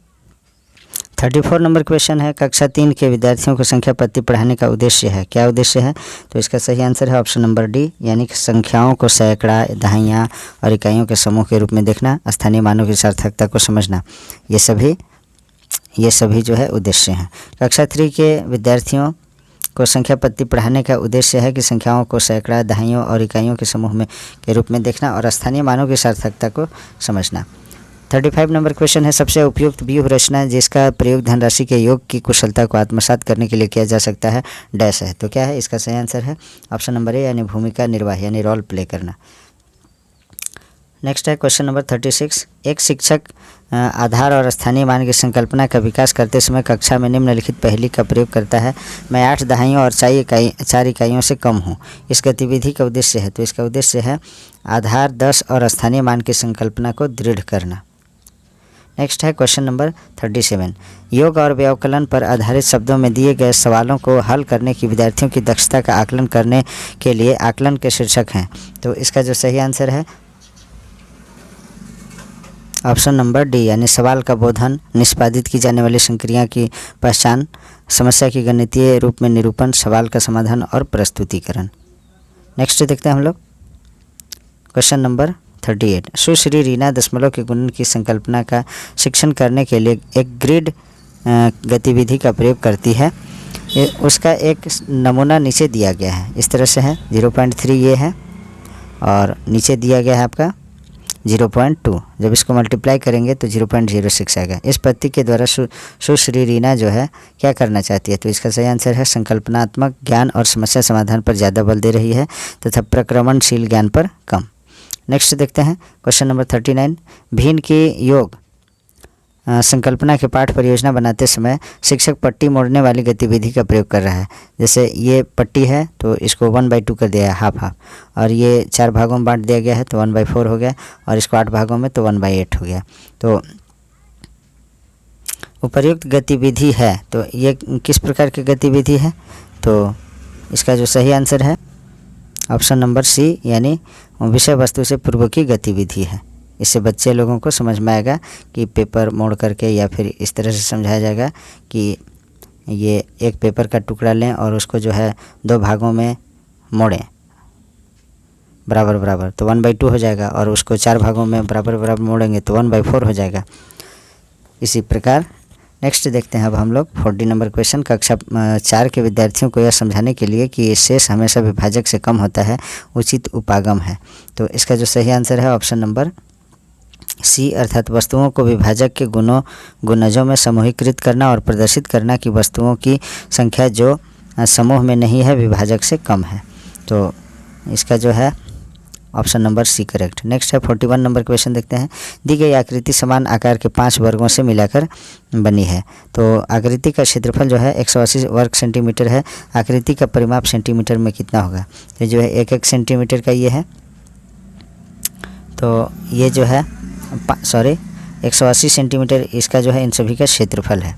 Speaker 1: 34 नंबर क्वेश्चन है, कक्षा 3 के विद्यार्थियों को संख्या पद्धति पढ़ाने का उद्देश्य है। क्या उद्देश्य है? तो इसका सही आंसर है ऑप्शन नंबर डी, यानी संख्याओं को सैकड़ा, दहाइयाँ और इकाइयों के समूह के रूप में देखना, स्थानीय मानों की सार्थकता को समझना, ये सभी जो है उद्देश्य हैं। कक्षा 3 के विद्यार्थियों को संख्या पद्धति पढ़ाने का उद्देश्य है कि संख्याओं को सैकड़ा, दहाइयों और इकाइयों के समूह में के रूप में देखना और स्थानीय मानों की सार्थकता को समझना। 35 नंबर क्वेश्चन है, सबसे उपयुक्त व्यूह रचना जिसका प्रयोग धनराशि के योग की कुशलता को आत्मसात करने के लिए किया जा सकता है डैश है। तो क्या है? इसका सही आंसर है ऑप्शन नंबर ए, यानी भूमिका निर्वाह, यानी रोल प्ले करना। नेक्स्ट है क्वेश्चन नंबर 36, एक शिक्षक आधार और स्थानीय मान की संकल्पना का विकास करते समय कक्षा में निम्नलिखित पहेली का प्रयोग करता है। मैं 8 दहाइयों और 4 इकाइयों से कम हूँ, इस गतिविधि का उद्देश्य है। तो इसका उद्देश्य है आधार 10 और स्थानीय मान की संकल्पना को दृढ़ करना। नेक्स्ट है क्वेश्चन नंबर 37, योग और व्यवकलन पर आधारित शब्दों में दिए गए सवालों को हल करने की विद्यार्थियों की दक्षता का आकलन करने के लिए आकलन के शीर्षक हैं। तो इसका जो सही आंसर है ऑप्शन नंबर डी, यानी सवाल का बोधन, निष्पादित की जाने वाली संक्रिया की पहचान, समस्या की गणितीय रूप में निरूपण, सवाल का समाधान और प्रस्तुतिकरण। नेक्स्ट देखते हैं हम लोग क्वेश्चन नंबर 38, सुश्री रीना दशमलव के गुणन की संकल्पना का शिक्षण करने के लिए एक ग्रिड गतिविधि का प्रयोग करती है। उसका एक नमूना नीचे दिया गया है, इस तरह से है 0.3 ये है और नीचे दिया गया है आपका 0.2। जब इसको मल्टीप्लाई करेंगे तो 0.06 आएगा। इस पद्धति के द्वारा सुश्री रीना जो है क्या करना चाहती है? तो इसका सही आंसर है संकल्पनात्मक ज्ञान और समस्या समाधान पर ज़्यादा बल दे रही है तथा प्रक्रमणशील ज्ञान पर कम। नेक्स्ट देखते हैं क्वेश्चन नंबर 39, भिन्न की योग संकल्पना के पाठ परियोजना बनाते समय शिक्षक पट्टी मोड़ने वाली गतिविधि का प्रयोग कर रहा है। जैसे ये पट्टी है तो इसको 1/2 कर दिया है, हाफ, और ये 4 भागों में बांट दिया गया है तो 1/4 हो गया, और इसको 8 भागों में तो 1/8 हो गया। तो उपर्युक्त गतिविधि है, तो ये किस प्रकार की गतिविधि है? तो इसका जो सही आंसर है ऑप्शन नंबर सी, यानी विषय वस्तु से पूर्व की गतिविधि है। इससे बच्चे लोगों को समझ में आएगा कि पेपर मोड़ करके, या फिर इस तरह से समझाया जाएगा कि ये एक पेपर का टुकड़ा लें और उसको जो है 2 भागों में मोड़ें बराबर बराबर, तो 1/2 हो जाएगा, और उसको 4 भागों में बराबर बराबर मोड़ेंगे तो 1/4 हो जाएगा। इसी प्रकार नेक्स्ट देखते हैं अब हम लोग 40 नंबर क्वेश्चन, कक्षा 4 के विद्यार्थियों को यह समझाने के लिए कि शेष हमेशा विभाजक से कम होता है, उचित उपागम है। तो इसका जो सही आंसर है ऑप्शन नंबर सी, अर्थात वस्तुओं को विभाजक के गुणजों में समूहीकृत करना और प्रदर्शित करना कि वस्तुओं की संख्या जो समूह में नहीं है विभाजक से कम है। तो इसका जो है option number C correct. Next है 41 नंबर क्वेश्चन देखते हैं, दी गई आकृति समान आकार के 5 वर्गों से मिलाकर बनी है। तो आकृति का क्षेत्रफल जो है 180 वर्ग सेंटीमीटर है। आकृति का परिमाप सेंटीमीटर में कितना होगा? तो जो है 1 सेंटीमीटर का ये है, तो ये जो है 180 सेंटीमीटर इसका जो है इन सभी का क्षेत्रफल है।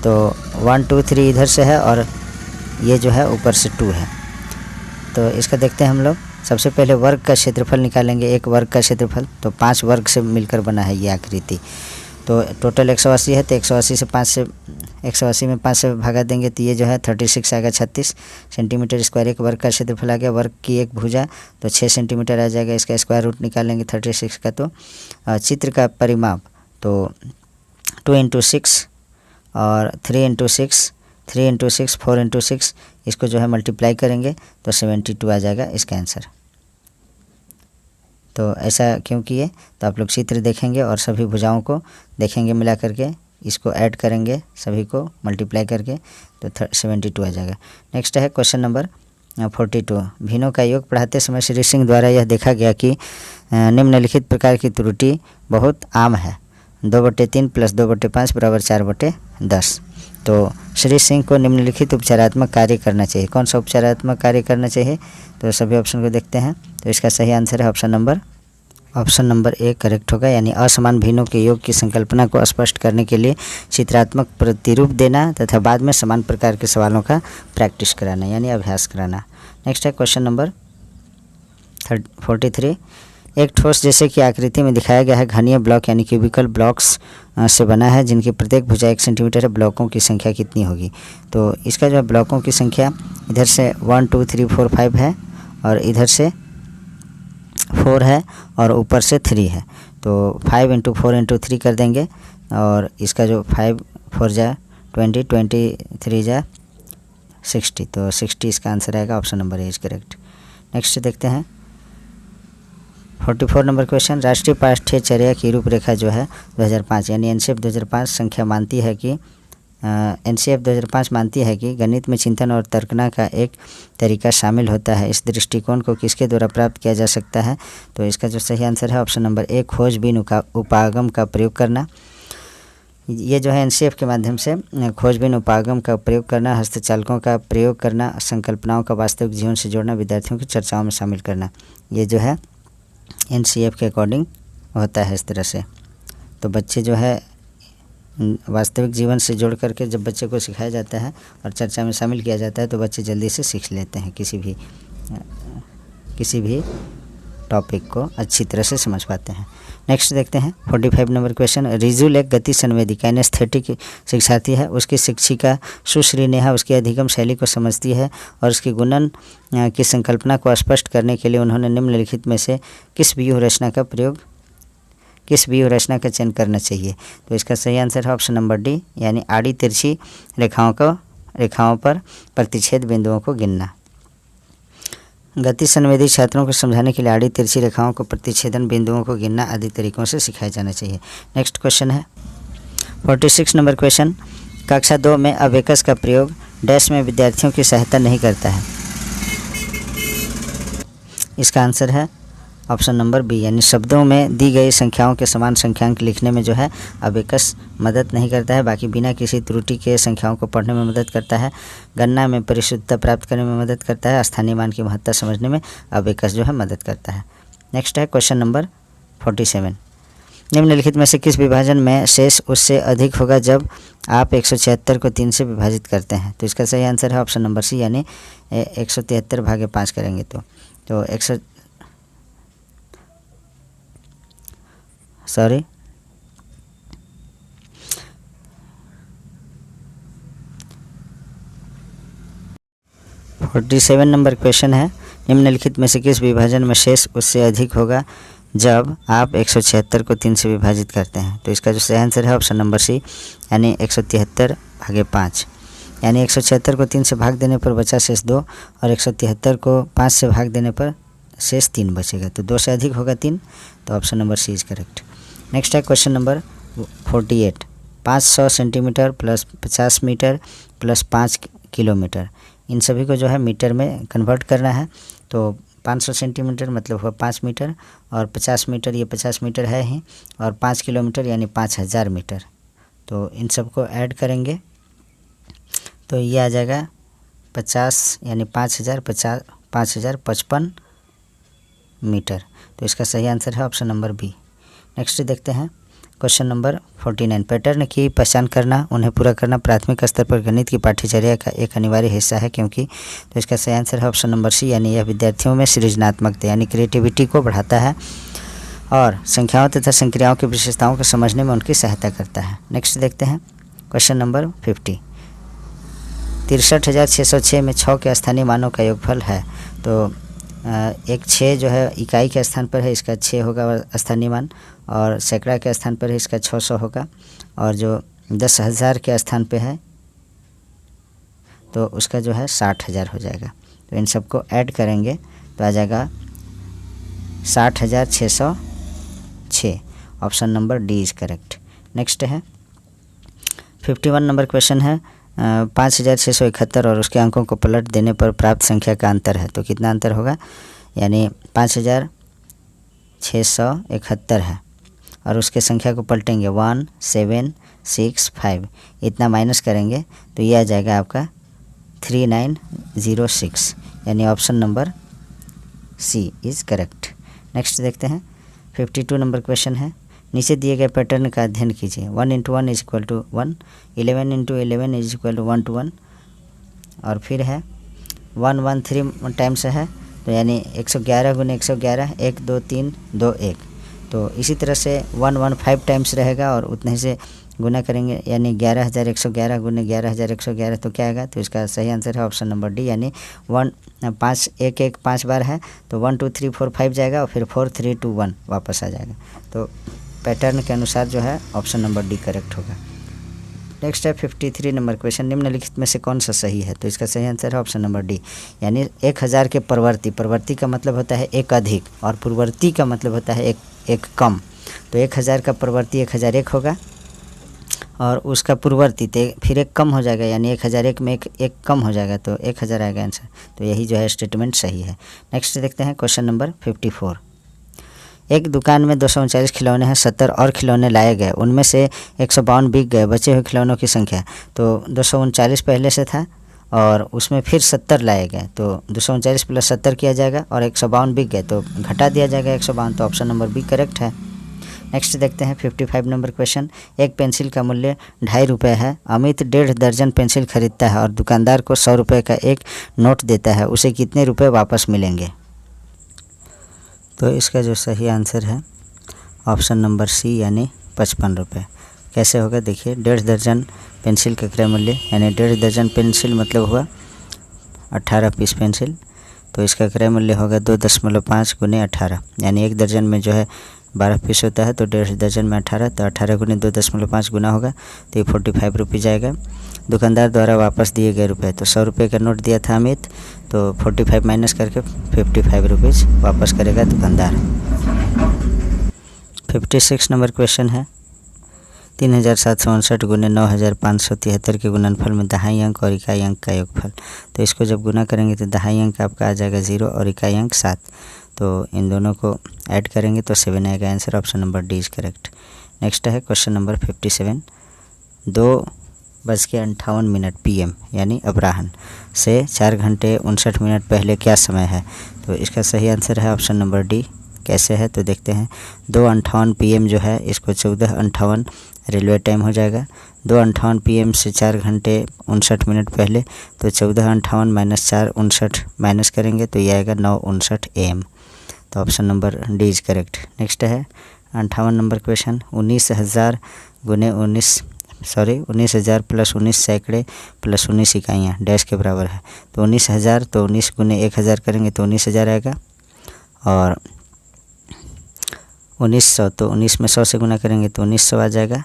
Speaker 1: तो 1 2 3 इधर से है और ये जो है ऊपर से 2 है। तो इसका देखते हैं हम लोग सबसे पहले वर्ग का क्षेत्रफल निकालेंगे, एक वर्ग का क्षेत्रफल, तो 5 वर्ग से मिलकर बना है ये आकृति। तो टोटल 180 है, तो 180 में 5 से भागा देंगे तो ये जो है 36 आएगा, 36 सेंटीमीटर स्क्वायर एक वर्ग का क्षेत्रफल आ गया। वर्ग की एक भुजा तो 6 सेंटीमीटर आ जाएगा, इसका स्क्वायर रूट निकालेंगे 36 का। तो चित्र का परिमाप तो 2 इंटू 6 और 3 इंटू 6, 3 इंटू 6, 4 इंटू 6, इसको जो है मल्टीप्लाई करेंगे तो 72 आ जाएगा इसका आंसर। तो ऐसा क्यों किए, तो आप लोग चित्र देखेंगे और सभी भुजाओं को देखेंगे मिला करके, इसको ऐड करेंगे सभी को मल्टीप्लाई करके तो 72 आ जाएगा। नेक्स्ट है क्वेश्चन नंबर 42। भिन्नों का योग पढ़ाते समय श्री सिंह द्वारा यह देखा गया कि निम्नलिखित प्रकार की त्रुटि बहुत आम है। 2/3 + 2/5 = 4/10। तो श्री सिंह को निम्नलिखित उपचारात्मक कार्य करना चाहिए। कौन सा उपचारात्मक कार्य करना चाहिए, तो सभी ऑप्शन को देखते हैं। तो इसका सही आंसर है ऑप्शन नंबर ए करेक्ट होगा, यानी असमान भिन्नों के योग की संकल्पना को स्पष्ट करने के लिए चित्रात्मक प्रतिरूप देना तथा बाद में समान प्रकार के सवालों का प्रैक्टिस कराना, यानी अभ्यास कराना। नेक्स्ट है क्वेश्चन नंबर 43। एक ठोस जैसे कि आकृति में दिखाया गया है घनीय ब्लॉक यानी क्यूबिकल ब्लॉक्स से बना है जिनकी प्रत्येक भुजा 1 सेंटीमीटर है। ब्लॉकों की संख्या कितनी होगी, तो इसका जो है ब्लॉकों की संख्या इधर से 1 2 3 4 5 है और इधर से 4 है और ऊपर से 3 है। तो 5 × 4 × 3 कर देंगे और इसका जो 5 4 जा 20, 23 जा 60, तो 60 इसका आंसर आएगा, option number A is correct. Next देखते हैं 44 नंबर क्वेश्चन। राष्ट्रीय पाठ्यचर्या की रूपरेखा जो है 2005 यानी एनसीएफ 2005 संख्या मानती है कि एनसीएफ 2005 मानती है कि गणित में चिंतन और तर्कना का एक तरीका शामिल होता है। इस दृष्टिकोण को किसके द्वारा प्राप्त किया जा सकता है, तो इसका जो सही आंसर है ऑप्शन नंबर ए खोजबीन उपागम का प्रयोग करना। ये जो है एनसीएफ के माध्यम से खोजबीन उपागम का प्रयोग करना, हस्तचालकों का प्रयोग करना, संकल्पनाओं का वास्तविक जीवन से जोड़ना, विद्यार्थियों की चर्चाओं में शामिल करना, ये जो है एनसीएफ के अकॉर्डिंग होता है इस तरह से। तो बच्चे जो है वास्तविक जीवन से जोड़ करके जब बच्चे को सिखाया जाता है और चर्चा में शामिल किया जाता है तो बच्चे जल्दी से सीख लेते हैं, किसी भी टॉपिक को अच्छी तरह से समझ पाते हैं। नेक्स्ट देखते हैं 45 नंबर क्वेश्चन। रिजुल एक गति संवेदी काइनेस्थेटिक शिक्षार्थी है। उसकी शिक्षिका सुश्री नेहा उसकी अधिगम शैली को समझती है और उसकी गुणन की संकल्पना को स्पष्ट करने के लिए उन्होंने निम्नलिखित में से किस व्यूह रचना का चयन करना चाहिए, तो इसका सही आंसर है ऑप्शन नंबर डी, यानी आड़ी तिरछी रेखाओं पर प्रतिच्छेद बिंदुओं को गिनना। गति संवेदी छात्रों को समझाने के लिए आड़ी तिरछी रेखाओं को प्रतिच्छेदन बिंदुओं को गिनना आदि तरीकों से सिखाया जाना चाहिए। नेक्स्ट क्वेश्चन है 46 नंबर क्वेश्चन। कक्षा 2 में अबेकस का प्रयोग डैश में विद्यार्थियों की सहायता नहीं करता है, इसका आंसर है ऑप्शन नंबर बी, यानी शब्दों में दी गई संख्याओं के समान संख्यांक लिखने में जो है अबेकस मदद नहीं करता है, बाकी बिना किसी त्रुटि के संख्याओं को पढ़ने में मदद करता है, गणना में परिशुद्धता प्राप्त करने में मदद करता है, स्थानीय मान की महत्ता समझने में अबेकस जो है मदद करता है। नेक्स्ट है क्वेश्चन नंबर 47। निम्नलिखित में से किस विभाजन में शेष उससे अधिक होगा जब आप 176 को 3 से विभाजित करते हैं, तो इसका सही आंसर है ऑप्शन नंबर सी, यानी 173/5 करेंगे तो 47 नंबर क्वेश्चन है। निम्नलिखित में से किस विभाजन में शेष उससे अधिक होगा जब आप 176 को 3 से विभाजित करते हैं, तो इसका जो सही आंसर है ऑप्शन नंबर सी, यानी 173/5, यानी 176 को 3 से भाग देने पर बचा शेष 2 और 173 को 5 से भाग देने पर शेष 3 बचेगा, तो 2 से अधिक होगा 3, तो option number C is correct. Next है question number 48। 500 centimetre plus 50 metre plus 5 kilometre, इन सभी को जो है मीटर में कन्वर्ट करना है। तो 500 सेंटीमीटर मतलब हुआ 5 मीटर और 50 मीटर ये 50 मीटर है ही, और 5 किलोमीटर यानी 5000 मीटर, तो इन सबको ऐड करेंगे तो ये आ जाएगा 50 यानी 5055 मीटर, तो इसका सही आंसर है ऑप्शन नंबर बी। नेक्स्ट देखते हैं क्वेश्चन नंबर 49, पैटर्न की पहचान करना, उन्हें पूरा करना प्राथमिक स्तर पर गणित की पाठ्यचर्या का एक अनिवार्य हिस्सा है क्योंकि। तो इसका सही आंसर है ऑप्शन नंबर सी, यानी यह विद्यार्थियों में सृजनात्मकता यानी क्रिएटिविटी को बढ़ाता है और संख्याओं तथा संक्रियाओं की विशेषताओं को समझने में उनकी सहायता करता है। नेक्स्ट देखते हैं क्वेश्चन नंबर 50, 63,606 में 6 के स्थानीय मानों का योगफल है। तो एक 6 जो है इकाई के स्थान पर है, इसका 6 होगा स्थानीय मान, और सैकड़ा के स्थान पर है इसका 600 होगा, और जो 10,000 के स्थान पे है तो उसका जो है 60,000 हो जाएगा। तो इन सबको ऐड करेंगे तो आ जाएगा 60,606। Option number D is correct. Next है 51 नंबर क्वेश्चन है 5,671 और उसके अंकों को पलट देने पर प्राप्त संख्या का अंतर है। तो कितना अंतर होगा, यानी 5,671 है और उसके संख्या को पलटेंगे 1 7 6 5, इतना माइनस करेंगे तो ये आ जाएगा आपका 3906, यानी option number C is correct. Next देखते हैं 52 नंबर क्वेश्चन है, नीचे दिए गए पैटर्न का अध्ययन कीजिए। 1 × 1 = 1, 11 × 11 = 1 to 1, और फिर है 1 1 3 टाइम्स है, तो यानी 111 × 111 1 2 3 2 1। तो इसी तरह से 1 1 5 टाइम्स रहेगा और उतने से गुना करेंगे, यानी 11,111 × 11,111, तो क्या आएगा, तो इसका सही आंसर है ऑप्शन नंबर डी, यानी 5 1 1 5 बार है तो 1 2 3 4 5 जाएगा और फिर 4 3 2 1 वापस आ जाएगा। तो पैटर्न के अनुसार जो है ऑप्शन नंबर डी करेक्ट होगा। नेक्स्ट है 53 नंबर क्वेश्चन, निम्नलिखित में से कौन सा सही है। तो इसका सही आंसर है ऑप्शन नंबर डी, यानी 1000 के प्रवर्ती का मतलब होता है एक अधिक और पूर्ववर्ती का मतलब होता है एक कम। तो 1000 का प्रवर्ती 1001 होगा और उसका पूर्ववर्ती फिर एक कम हो जाएगा, यानी 1001 में एक कम हो जाएगा तो 1000 आएगा आंसर। तो यही जो है स्टेटमेंट सही है। नेक्स्ट देखते हैं क्वेश्चन नंबर 54, एक दुकान में 239 खिलौने हैं, 70 और खिलौने लाए गए, उनमें से 152 बिक गए, बचे हुए खिलौनों की संख्या। तो 239 पहले से था और उसमें फिर 70 लाए गए, तो 239 + 70 किया जाएगा और 152 बिक गए तो घटा दिया जाएगा 152, तो ऑप्शन नंबर बी करेक्ट है। नेक्स्ट देखते हैं 55 नंबर क्वेश्चन, एक पेंसिल का मूल्य 2.5 रुपये है, अमित 1.5 दर्जन पेंसिल खरीदता है और दुकानदार को 100 रुपये का एक नोट देता है, उसे कितने रुपये वापस मिलेंगे। तो इसका जो सही आंसर है ऑप्शन नंबर सी, यानी 55 रुपये। कैसे होगा देखिए, 1.5 दर्जन पेंसिल का क्रय मूल्य, यानी 1.5 दर्जन पेंसिल मतलब हुआ 18 पीस पेंसिल, तो इसका क्रय मूल्य होगा 2.5 × 18, यानी एक दर्जन में जो है 12 पीस होता है, तो 1.5 दर्जन में 18, तो 18 × 2.5 गुना होगा तो ये 45 रुपीज़ आएगा। दुकानदार द्वारा वापस दिए गए रुपए, तो 100 रुपये का नोट दिया था अमित, तो 45 माइनस करके 55 रुपीज़ वापस करेगा दुकानदार। 56 नंबर क्वेश्चन है, 3759 × 9573 के गुणनफल में दहाई अंक और इकाई अंक का योगफल। तो इसको जब गुना करेंगे तो दहाई अंक आपका आ जाएगा 0 और इकाई अंक 7, तो इन दोनों को ऐड करेंगे तो 7 आएगा answer, option number D is correct. Next है क्वेश्चन नंबर 57, 2:58 PM यानी अपराह्न से 4 घंटे 59 मिनट पहले क्या समय है। तो इसका सही आंसर है ऑप्शन नंबर डी। कैसे है तो देखते हैं, 2:58 PM जो है इसको 14:58 रेलवे टाइम हो जाएगा। 2:58 PM से 4 घंटे 59 मिनट पहले, तो 14:58 - 4 59 माइनस करेंगे तो ये आएगा 9:59 AM। तो option number D is correct. Next है 58 नंबर क्वेश्चन, 19,000 + 19 सैकड़े + 19 इकाइयाँ डैश के बराबर है। तो 19,000, तो 19 × 1000 करेंगे तो 19,000 आएगा, और 1900, तो 19 में 100 से गुना करेंगे तो 1900 आ जाएगा।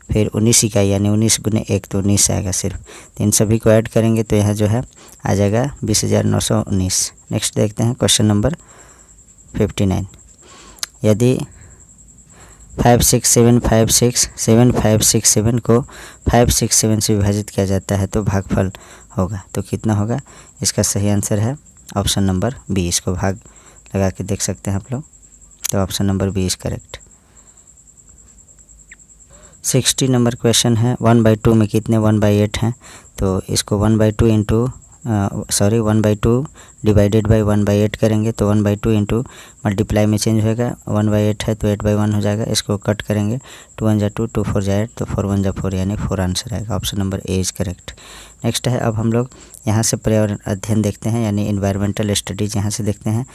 Speaker 1: फिर 19 इकाई यानी 19 × 1 तो 19 आएगा सिर्फ। तो इन सभी को ऐड करेंगे तो यहाँ जो है आ जाएगा 20,919। नेक्स्ट देखते हैं क्वेश्चन नंबर 59, यदि 56756 को 567 से विभाजित किया जाता है तो भागफल होगा, तो कितना होगा। इसका सही आंसर है ऑप्शन नंबर बी। इसको भाग लगा के देख सकते हैं आप लोग, तो option number B is correct. 60 number question है, 1/2 में कितने 1/8 हैं। तो इसको 1/2 × सॉरी 1/2 डिवाइडेड बाई 1/8 करेंगे तो 1/2 इंटू मल्टीप्लाई में चेंज होएगा, 1/8 है तो 8/1 हो जाएगा। इसको कट करेंगे, 2 1 जा 2, 2 4 जा 8, तो 4 1 जा 4 यानी 4 आंसर आएगा। Option number A is correct. Next है, अब हम लोग यहाँ से पर्यावरण अध्ययन देखते हैं, यानी इन्वायरमेंटल स्टडीज यहाँ से देखते हैं।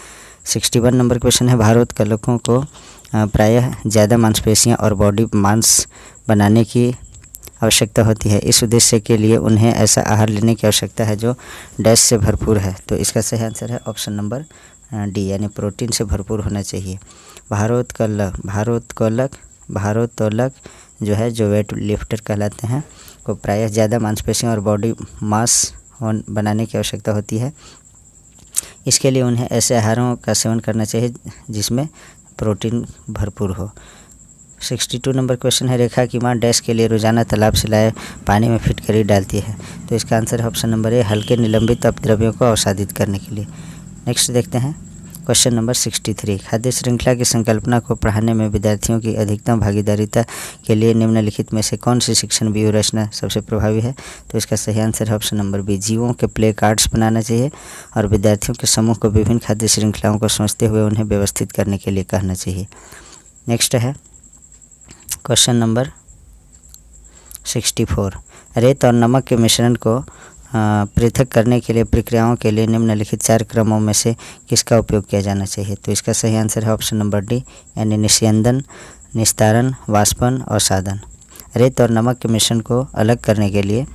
Speaker 1: 61 नंबर क्वेश्चन है, भारोत्तोलकों को प्रायः ज़्यादा मांसपेशियाँ और बॉडी मांस बनाने की आवश्यकता होती है। इस उद्देश्य के लिए उन्हें ऐसा आहार लेने की आवश्यकता है जो डैश से भरपूर है। तो इसका सही आंसर है ऑप्शन नंबर डी, यानी प्रोटीन से भरपूर होना चाहिए। भारोत्तोलक जो है, जो वेट लिफ्टर कहलाते हैं, को प्रायः ज़्यादा मांसपेशियाँ और बॉडी मास बनाने की आवश्यकता होती है। इसके लिए उन्हें ऐसे आहारों का सेवन करना चाहिए जिसमें प्रोटीन भरपूर हो। 62 नंबर क्वेश्चन है, रेखा की मां डैश के लिए रोजाना तालाब से लाए पानी में फिटकरी डालती है। तो इसका आंसर है ऑप्शन नंबर ए, हल्के निलंबित अपद्रव्यों को अवसादित करने के लिए। नेक्स्ट देखते हैं क्वेश्चन नंबर 63, खाद्य श्रृंखला की संकल्पना को पढ़ाने में विद्यार्थियों की अधिकतम भागीदारिता के लिए निम्नलिखित में से कौन सी शिक्षण व्यूह रचना सबसे प्रभावी है। तो इसका सही आंसर है ऑप्शन नंबर बी, जीवों के प्ले कार्ड्स बनाना चाहिए और विद्यार्थियों के समूह को विभिन्न खाद्य श्रृंखलाओं को समझते हुए उन्हें व्यवस्थित करने के लिए कहना चाहिए। नेक्स्ट है क्वेश्चन नंबर 64, रेत और नमक के मिश्रण को पृथक करने के लिए प्रक्रियाओं के लिए निम्नलिखित 4 क्रमों में से किसका उपयोग किया जाना चाहिए। तो इसका सही आंसर है ऑप्शन नंबर डी, यानी निस्यंदन, निस्तारण, वाष्पन और साधन। रेत और नमक के मिश्रण को अलग करने के लिए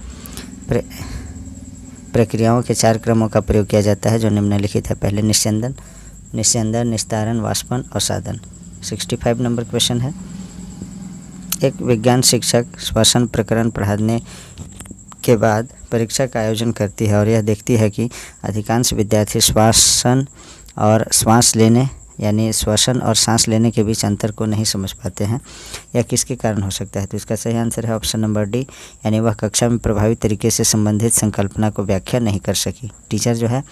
Speaker 1: प्रक्रियाओं के 4 क्रमों का प्रयोग किया जाता है जो निम्नलिखित है। पहले निस्यंदन, निस्तारण, वाष्पन और साधन। 65 नंबर क्वेश्चन है, एक विज्ञान शिक्षक श्वसन प्रकरण पढ़ाने के बाद परीक्षा का आयोजन करती है और यह देखती है कि अधिकांश विद्यार्थी श्वसन और सांस लेने यानी श्वसन और सांस लेने के बीच अंतर को नहीं समझ पाते हैं। यह किसके कारण हो सकता है। तो इसका सही आंसर है ऑप्शन नंबर डी, यानी वह कक्षा में प्रभावी तरीके से संबंधित संकल्पना को व्याख्या नहीं कर सकी। टीचर जो है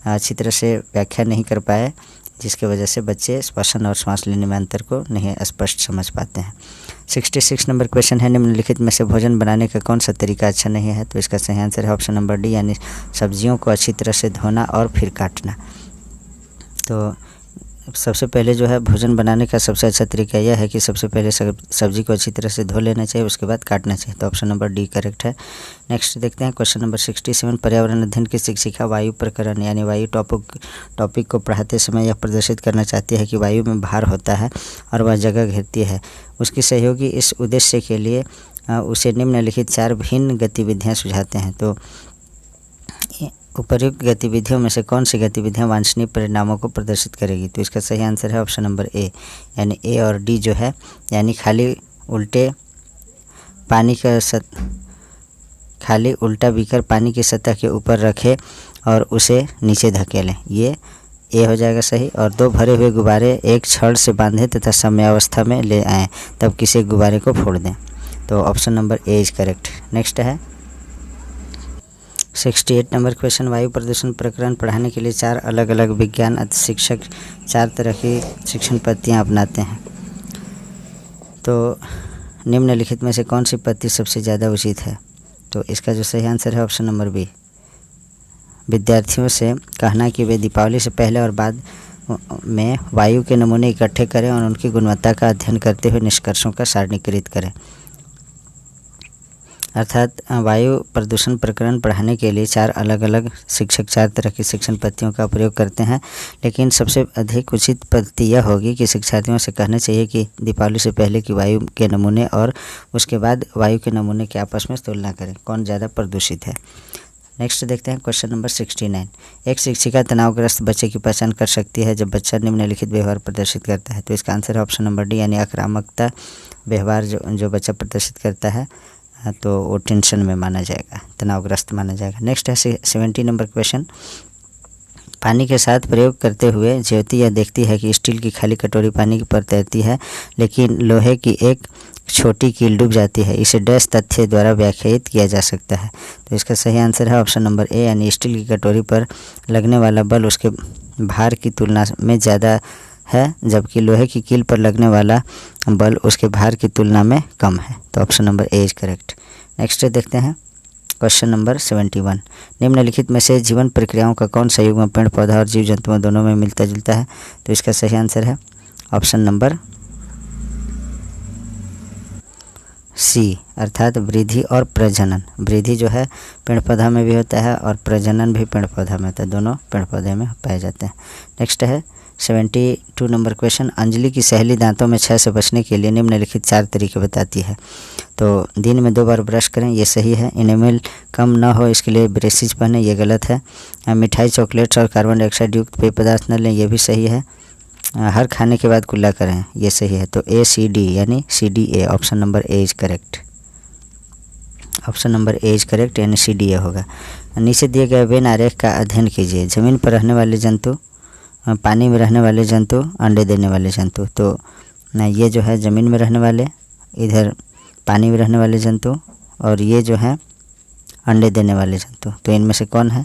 Speaker 1: अच्छी तरह से व्याख्या नहीं कर पाए, जिसके वजह से बच्चे श्वसन और सांस लेने में अंतर को नहीं स्पष्ट समझ पाते हैं। 66 नंबर क्वेश्चन है, निम्नलिखित में से भोजन बनाने का कौन सा तरीका अच्छा नहीं है। तो इसका सही आंसर है ऑप्शन नंबर डी, यानी सब्जियों को अच्छी तरह से धोना और फिर काटना। तो सबसे पहले जो है भोजन बनाने का सबसे अच्छा तरीका यह है कि सबसे पहले सब्जी को अच्छी तरह से धो लेना चाहिए, उसके बाद काटना चाहिए। तो ऑप्शन नंबर डी करेक्ट है। नेक्स्ट देखते हैं क्वेश्चन नंबर 67, पर्यावरण अध्ययन की शिक्षिका वायु प्रकरण यानी वायु टॉपिक को पढ़ाते समय यह प्रदर्शित करना चाहती है कि वायु में भार होता है और वह जगह घेरती है। उसकी सहयोगी इस उद्देश्य के लिए उसे निम्नलिखित 4 भिन्न गतिविधियाँ सुझाते हैं। तो उपर्युक्त गतिविधियों में से कौन सी गतिविधियां वांछनीय परिणामों को प्रदर्शित करेगी। तो इसका सही आंसर है ऑप्शन नंबर ए, यानी ए और डी जो है, यानी खाली उल्टा बीकर पानी की सतह के ऊपर रखें और उसे नीचे धकेलें, ये ए हो जाएगा सही। और 2 भरे हुए गुब्बारे एक छड़ से बांधें तथा समयावस्था में ले आएँ, तब किसी गुब्बारे को फोड़ दें। तो option number A is correct. Next है 68 नंबर क्वेश्चन, वायु प्रदूषण प्रकरण पढ़ाने के लिए 4 अलग अलग विज्ञान शिक्षक 4 तरह की शिक्षण पद्धतियाँ अपनाते हैं। तो निम्नलिखित में से कौन सी पद्धति सबसे ज़्यादा उचित है। तो इसका जो सही आंसर है ऑप्शन नंबर बी, विद्यार्थियों से कहना कि वे दीपावली से पहले और बाद में वायु के नमूने इकट्ठे करें और उनकी गुणवत्ता का अध्ययन करते हुए निष्कर्षों का सारणीकृत करें। अर्थात वायु प्रदूषण प्रकरण पढ़ाने के लिए 4 अलग अलग शिक्षक 4 तरह की शिक्षण पद्धतियों का प्रयोग करते हैं, लेकिन सबसे अधिक उचित पद्धति यह होगी कि शिक्षार्थियों से कहना चाहिए कि दीपावली से पहले की वायु के नमूने और उसके बाद वायु के नमूने की आपस में तुलना करें, कौन ज़्यादा प्रदूषित है। नेक्स्ट देखते हैं क्वेश्चन नंबर 69, एक शिक्षिका तनावग्रस्त बच्चे की पहचान कर सकती है जब बच्चा निम्नलिखित व्यवहार प्रदर्शित करता है। तो इसका आंसर है ऑप्शन नंबर डी, यानी आक्रामकता व्यवहार जो बच्चा प्रदर्शित करता है तो वो टेंशन में माना जाएगा, तनावग्रस्त माना जाएगा। नेक्स्ट है 70 नंबर क्वेश्चन, पानी के साथ प्रयोग करते हुए ज्योति यह देखती है कि स्टील की खाली कटोरी पानी पर तैरती है, लेकिन लोहे की एक छोटी कील डूब जाती है। इसे डैश तथ्य द्वारा व्याख्यायित किया जा सकता है। तो इसका सही आंसर है ऑप्शन नंबर ए, यानी स्टील की कटोरी पर लगने वाला बल उसके भार की तुलना में ज़्यादा है, जबकि लोहे की कील पर लगने वाला बल उसके भार की तुलना में कम है। तो option number A is correct. Next देखते हैं क्वेश्चन नंबर 71, निम्नलिखित में से जीवन प्रक्रियाओं का कौन सा युग्म पेड़ पौधा और जीव जंतुओं दोनों में मिलता जुलता है? तो इसका सही आंसर है ऑप्शन नंबर सी, अर्थात वृद्धि और प्रजनन। वृद्धि जो है पेड़ पौधा में भी होता है और प्रजनन भी पेड़ पौधा में होता है, दोनों पेड़ पौधे में पाए जाते हैं। नेक्स्ट है 72 नंबर क्वेश्चन, अंजलि की सहेली दांतों में क्षय से बचने के लिए निम्नलिखित 4 तरीके बताती है। तो दिन में 2 बार ब्रश करें, ये सही है। इनेमल कम ना हो इसके लिए ब्रेसिज पहने, ये गलत है। मिठाई, चॉकलेट्स और कार्बन डाइऑक्साइड युक्त पेय पदार्थ न लें, ये भी सही है। हर खाने के बाद कुल्ला करें, ये सही है। तो ACD यानी CDA, option number A is correct. Option number A is correct यानी CDA होगा। नीचे दिए गए वेन आरेख का अध्ययन कीजिए। ज़मीन पर रहने वाले जंतु, पानी में रहने वाले जंतु, अंडे देने वाले जंतु। तो ये जो है ज़मीन में रहने वाले, इधर पानी में रहने वाले जंतु, और ये जो है अंडे देने वाले जंतु। तो इनमें से कौन है?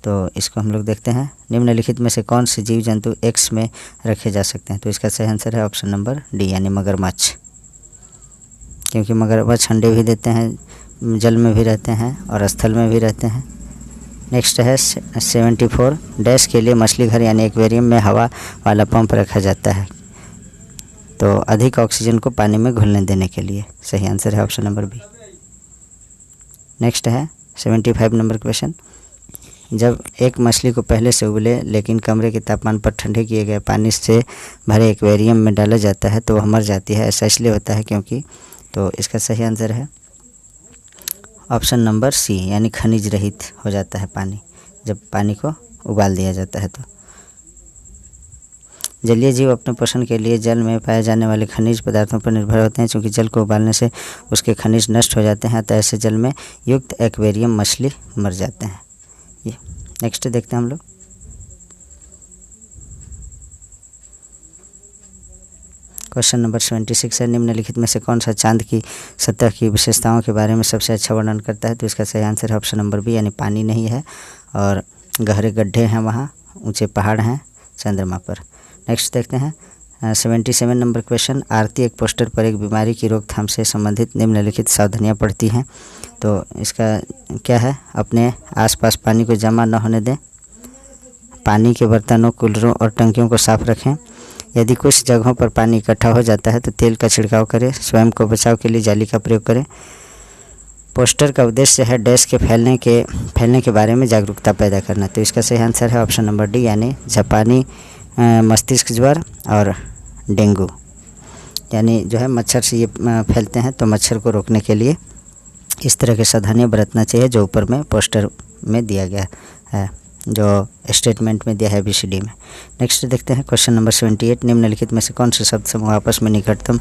Speaker 1: तो इसको हम लोग देखते हैं। निम्नलिखित में से कौन से जीव जंतु X में रखे जा सकते हैं? तो इसका सही आंसर है ऑप्शन नंबर डी यानी मगरमच्छ, क्योंकि मगरमच्छ अंडे भी देते हैं, जल में भी रहते हैं और स्थल में भी रहते हैं। नेक्स्ट है 74, डैश के लिए मछली घर यानी एक्वेरियम में हवा वाला पंप रखा जाता है, तो अधिक ऑक्सीजन को पानी में घुलने देने के लिए। सही आंसर है ऑप्शन नंबर बी। नेक्स्ट है 75 नंबर क्वेश्चन, जब एक मछली को पहले से उबले लेकिन कमरे के तापमान पर ठंडे किए गए पानी से भरे एक्वेरियम में डाला जाता है तो वह मर जाती है, ऐसा इसलिए होता है क्योंकि। तो इसका सही आंसर है ऑप्शन नंबर सी यानी खनिज रहित हो जाता है पानी, जब पानी को उबाल दिया जाता है। तो जलीय जीव अपने पोषण के लिए जल में पाए जाने वाले खनिज पदार्थों पर निर्भर होते हैं, क्योंकि जल को उबालने से उसके खनिज नष्ट हो जाते हैं, तो ऐसे जल में युक्त एक्वेरियम मछली मर जाते हैं। ये नेक्स्ट देखते हैं हम लोग। क्वेश्चन नंबर 76 है, निम्नलिखित में से कौन सा चांद की सतह की विशेषताओं के बारे में सबसे अच्छा वर्णन करता है? तो इसका सही आंसर है ऑप्शन नंबर बी यानी पानी नहीं है और गहरे गड्ढे हैं, वहाँ ऊंचे पहाड़ हैं चंद्रमा पर। नेक्स्ट देखते हैं 77 नंबर क्वेश्चन, आरती एक पोस्टर पर एक बीमारी की रोकथाम से संबंधित निम्नलिखित सावधानियाँ पढ़ती हैं। तो इसका क्या है? अपने आसपास पानी को जमा न होने दें, पानी के बर्तनों, कूलरों और टंकियों को साफ रखें। यदि कुछ जगहों पर पानी इकट्ठा हो जाता है तो तेल का छिड़काव करें। स्वयं को बचाव के लिए जाली का प्रयोग करें। पोस्टर का उद्देश्य है डैश के फैलने के बारे में जागरूकता पैदा करना। तो इसका सही आंसर है ऑप्शन नंबर डी यानी जापानी मस्तिष्क ज्वर और डेंगू, यानी जो है मच्छर से ये फैलते हैं, तो मच्छर को रोकने के लिए इस तरह के सावधानियाँ बरतना चाहिए जो ऊपर में पोस्टर में दिया गया है, जो स्टेटमेंट में दिया है ABCD में। नेक्स्ट देखते हैं क्वेश्चन नंबर 78, निम्नलिखित में से कौन से शब्द समूह आपस में निकटतम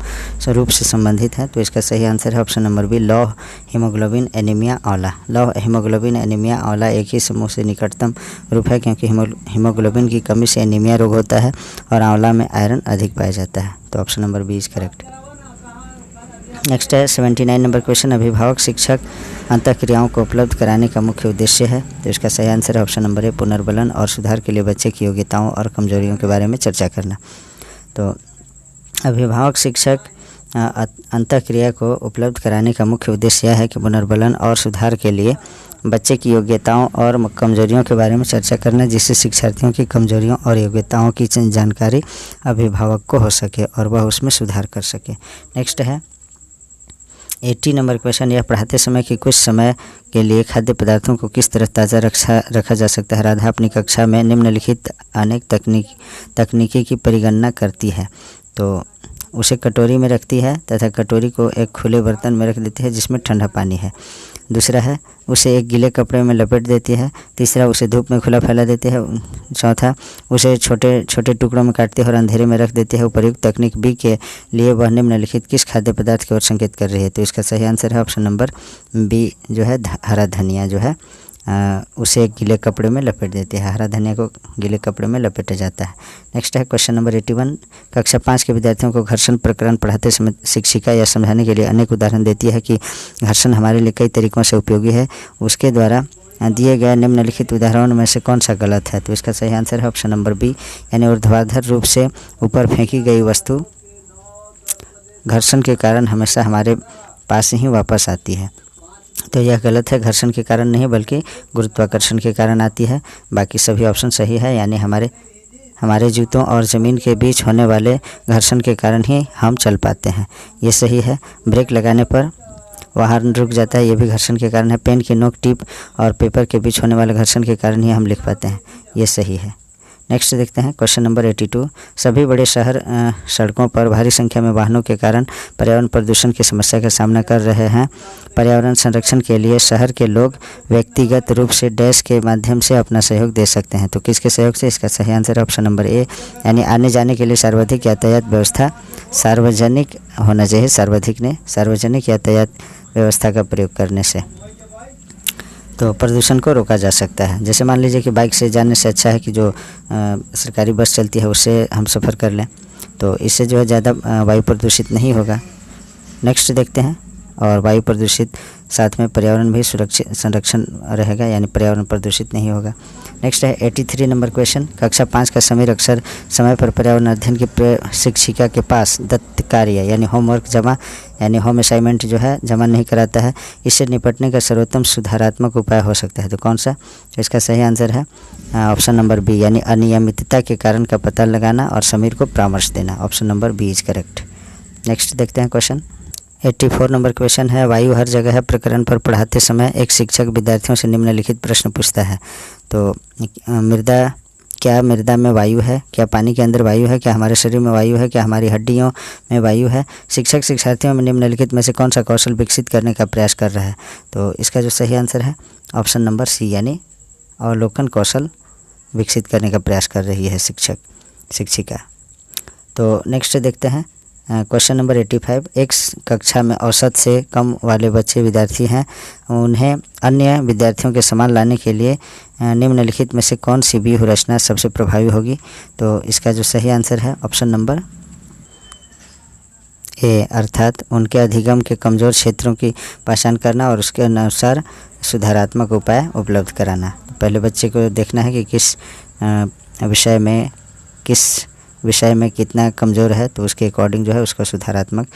Speaker 1: रूप से संबंधित है? तो इसका सही आंसर है ऑप्शन नंबर बी लौह, हीमोग्लोबिन, एनीमिया, आंवला। लौह, हीमोग्लोबिन, एनीमिया, आंवला एक ही समूह से निकटतम रूप है, क्योंकि हीमोग्लोबिन की कमी से एनीमिया रोग होता है और आंवला में आयरन अधिक पाया जाता है। तो option number B is correct. Next है 79 नंबर क्वेश्चन, अभिभावक शिक्षक अंतःक्रियाओं को उपलब्ध कराने का मुख्य उद्देश्य है? तो इसका सही आंसर है ऑप्शन नंबर ए पुनर्बलन और सुधार के लिए बच्चे की योग्यताओं और कमजोरियों के बारे में चर्चा करना। तो अभिभावक शिक्षक अंतःक्रिया को उपलब्ध कराने का मुख्य उद्देश्य यह है कि पुनर्बलन और सुधार के लिए बच्चे की योग्यताओं और कमजोरियों के बारे में चर्चा करना, जिससे शिक्षार्थियों की कमजोरियों और योग्यताओं की जानकारी अभिभावक को हो सके और वह उसमें सुधार कर सके। नेक्स्ट है 80 नंबर क्वेश्चन, यह पढ़ाते समय कि कुछ समय के लिए खाद्य पदार्थों को किस तरह ताज़ा रखा जा सकता है? राधा अपनी कक्षा में निम्नलिखित अनेक तकनीकी की परिगणना करती है। तो उसे कटोरी में रखती है तथा कटोरी को एक खुले बर्तन में रख देती है जिसमें ठंडा पानी है। दूसरा है उसे एक गीले कपड़े में लपेट देती है। तीसरा उसे धूप में खुला फैला देती है। चौथा उसे छोटे छोटे टुकड़ों में काटती है और अंधेरे में रख देती है। उपर्युक्त तकनीक बी के लिए वह निम्नलिखित किस खाद्य पदार्थ की ओर संकेत कर रही है? तो इसका सही आंसर है ऑप्शन नंबर बी जो है हरा धनिया जो है उसे एक गीले कपड़े में लपेट देती है। हरा धनिया को गीले कपड़े में लपेटा जाता है। नेक्स्ट है क्वेश्चन नंबर 81, कक्षा 5 के विद्यार्थियों को घर्षण प्रकरण पढ़ाते समय शिक्षिका यह समझाने के लिए अनेक उदाहरण देती है कि घर्षण हमारे लिए कई तरीकों से उपयोगी है। उसके द्वारा दिए गए निम्नलिखित उदाहरणों में से कौन सा गलत है? तो इसका सही आंसर है ऑप्शन नंबर बी यानी ऊर्ध्वाधर रूप से ऊपर फेंकी गई वस्तु घर्षण के कारण हमेशा हमारे पास ही वापस आती है। तो यह गलत है, घर्षण के कारण नहीं बल्कि गुरुत्वाकर्षण के कारण आती है। बाकी सभी ऑप्शन सही है, यानी हमारे जूतों और ज़मीन के बीच होने वाले घर्षण के कारण ही हम चल पाते हैं, ये सही है। ब्रेक लगाने पर वाहन रुक जाता है, ये भी घर्षण के कारण है। पेन की नोक टिप और पेपर के बीच होने वाले घर्षण के कारण ही हम लिख पाते हैं, ये सही है। नेक्स्ट देखते हैं क्वेश्चन नंबर 82। सभी बड़े शहर सड़कों पर भारी संख्या में वाहनों के कारण पर्यावरण प्रदूषण की समस्या का सामना कर रहे हैं। पर्यावरण संरक्षण के लिए शहर के लोग व्यक्तिगत रूप से डैश के माध्यम से अपना सहयोग दे सकते हैं। तो किसके सहयोग से? इसका सही आंसर है ऑप्शन नंबर ए, यानी आने जाने के लिए सर्वाधिक यातायात व्यवस्था सार्वजनिक होना चाहिए। सार्वजनिक यातायात व्यवस्था का प्रयोग करने से तो प्रदूषण को रोका जा सकता है। जैसे मान लीजिए कि बाइक से जाने से अच्छा है कि जो सरकारी बस चलती है उससे हम सफ़र कर लें, तो इससे जो है ज़्यादा वायु प्रदूषित नहीं होगा। नेक्स्ट देखते हैं, और वायु प्रदूषित साथ में पर्यावरण भी सुरक्षित संरक्षण रहेगा, यानी पर्यावरण प्रदूषित नहीं होगा। नेक्स्ट है 83 नंबर क्वेश्चन। कक्षा 5 का समीर अक्सर समय पर पर्यावरण अध्ययन की शिक्षिका के पास दत्त कार्य यानी होमवर्क यानी होम असाइनमेंट जो है जमा नहीं कराता है। इससे निपटने का सर्वोत्तम सुधारात्मक उपाय हो सकता है, तो कौन सा? इसका सही आंसर है ऑप्शन नंबर बी, यानी अनियमितता के कारण का पता लगाना और समीर को परामर्श देना। Option number B is correct. Next देखते हैं क्वेश्चन 84 नंबर क्वेश्चन है। वायु हर जगह है प्रकरण पर पढ़ाते समय एक शिक्षक विद्यार्थियों से निम्नलिखित प्रश्न पूछता है। तो मृदा में वायु है? क्या पानी के अंदर वायु है? क्या हमारे शरीर में वायु है? क्या हमारी हड्डियों में वायु है? शिक्षक शिक्षार्थियों में निम्नलिखित में से कौन सा कौशल विकसित करने का प्रयास कर रहा है? तो इसका जो सही आंसर है ऑप्शन नंबर सी, यानी अवलोकन कौशल विकसित करने का प्रयास कर रही है शिक्षिका। तो नेक्स्ट देखते हैं क्वेश्चन नंबर 85। एक कक्षा में औसत से कम वाले विद्यार्थी हैं, उन्हें अन्य विद्यार्थियों के समान लाने के लिए निम्नलिखित में से कौन सी व्यूह रचना सबसे प्रभावी होगी? तो इसका जो सही आंसर है ऑप्शन नंबर ए, अर्थात उनके अधिगम के कमज़ोर क्षेत्रों की पहचान करना और उसके अनुसार सुधारात्मक उपाय उपलब्ध कराना। पहले बच्चे को देखना है कि किस विषय में कितना कमज़ोर है, तो उसके अकॉर्डिंग जो है उसको सुधारात्मक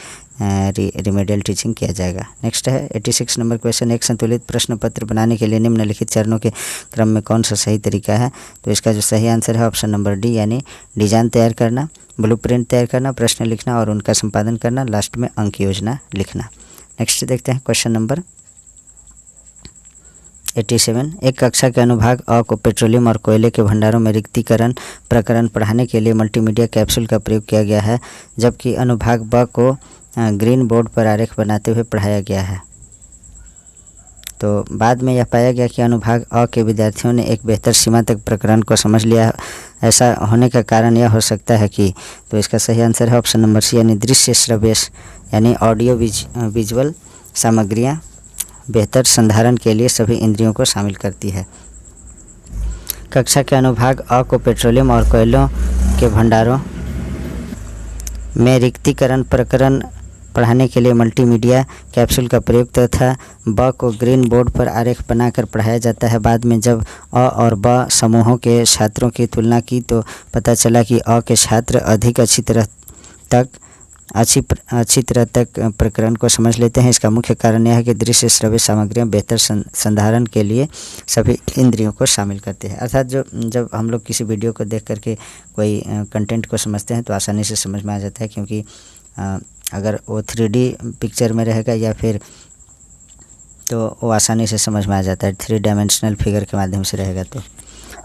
Speaker 1: रिमेडियल टीचिंग किया जाएगा। नेक्स्ट है 86 नंबर क्वेश्चन। एक संतुलित प्रश्न पत्र बनाने के लिए निम्नलिखित चरणों के क्रम में कौन सा सही तरीका है? तो इसका जो सही आंसर है ऑप्शन नंबर डी, यानी डिज़ाइन तैयार करना, ब्लूप्रिंट तैयार करना, प्रश्न लिखना और उनका संपादन करना, लास्ट में अंक योजना लिखना। नेक्स्ट देखते हैं क्वेश्चन नंबर 87। एक कक्षा के अनुभाग अ को पेट्रोलियम और कोयले के भंडारों में रिक्तीकरण प्रकरण पढ़ाने के लिए मल्टीमीडिया कैप्सूल का प्रयोग किया गया है, जबकि अनुभाग ब को ग्रीन बोर्ड पर आरेख बनाते हुए पढ़ाया गया है। तो बाद में यह पाया गया कि अनुभाग अ के विद्यार्थियों ने एक बेहतर सीमा तक प्रकरण को समझ लिया। ऐसा होने का कारण यह हो सकता है कि, तो इसका सही आंसर है ऑप्शन नंबर सी, यानी दृश्य श्रव्य यानी ऑडियो विजुअल सामग्रियाँ बेहतर संधारण के लिए सभी इंद्रियों को शामिल करती है। कक्षा के अनुभाग अ को पेट्रोलियम और कोयलों के भंडारों में रिक्तीकरण प्रकरण पढ़ाने के लिए मल्टीमीडिया कैप्सूल का प्रयोग तथा ब को ग्रीन बोर्ड पर आरेख बनाकर पढ़ाया जाता है। बाद में जब अ और ब समूहों के छात्रों की तुलना की तो पता चला कि अ के छात्र अधिक अच्छी तरह तक प्रकरण को समझ लेते हैं। इसका मुख्य कारण यह है कि दृश्य श्रव्य सामग्रियाँ बेहतर संधारण के लिए सभी इंद्रियों को शामिल करते हैं। अर्थात जब हम लोग किसी वीडियो को देख करके कोई कंटेंट को समझते हैं तो आसानी से समझ में आ जाता है, क्योंकि अगर वो 3D पिक्चर में रहेगा या फिर तो वो आसानी से समझ में आ जाता है। 3 डायमेंशनल फिगर के माध्यम से रहेगा तो,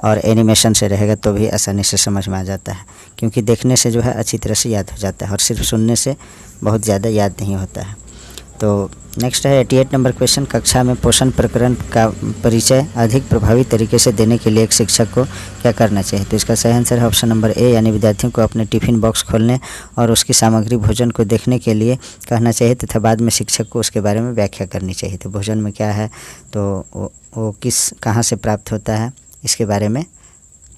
Speaker 1: और एनिमेशन से रहेगा तो भी आसानी से समझ में आ जाता है, क्योंकि देखने से जो है अच्छी तरह से याद हो जाता है और सिर्फ सुनने से बहुत ज़्यादा याद नहीं होता है। तो नेक्स्ट है 88 नंबर क्वेश्चन। कक्षा में पोषण प्रकरण का परिचय अधिक प्रभावी तरीके से देने के लिए एक शिक्षक को क्या करना चाहिए? तो इसका सही आंसर है ऑप्शन नंबर ए, यानी विद्यार्थियों को अपने टिफ़िन बॉक्स खोलने और उसकी सामग्री भोजन को देखने के लिए कहना चाहिए तथा बाद में शिक्षक को उसके बारे में व्याख्या करनी चाहिए। तो भोजन में क्या है, तो वो कहाँ से प्राप्त होता है, इसके बारे में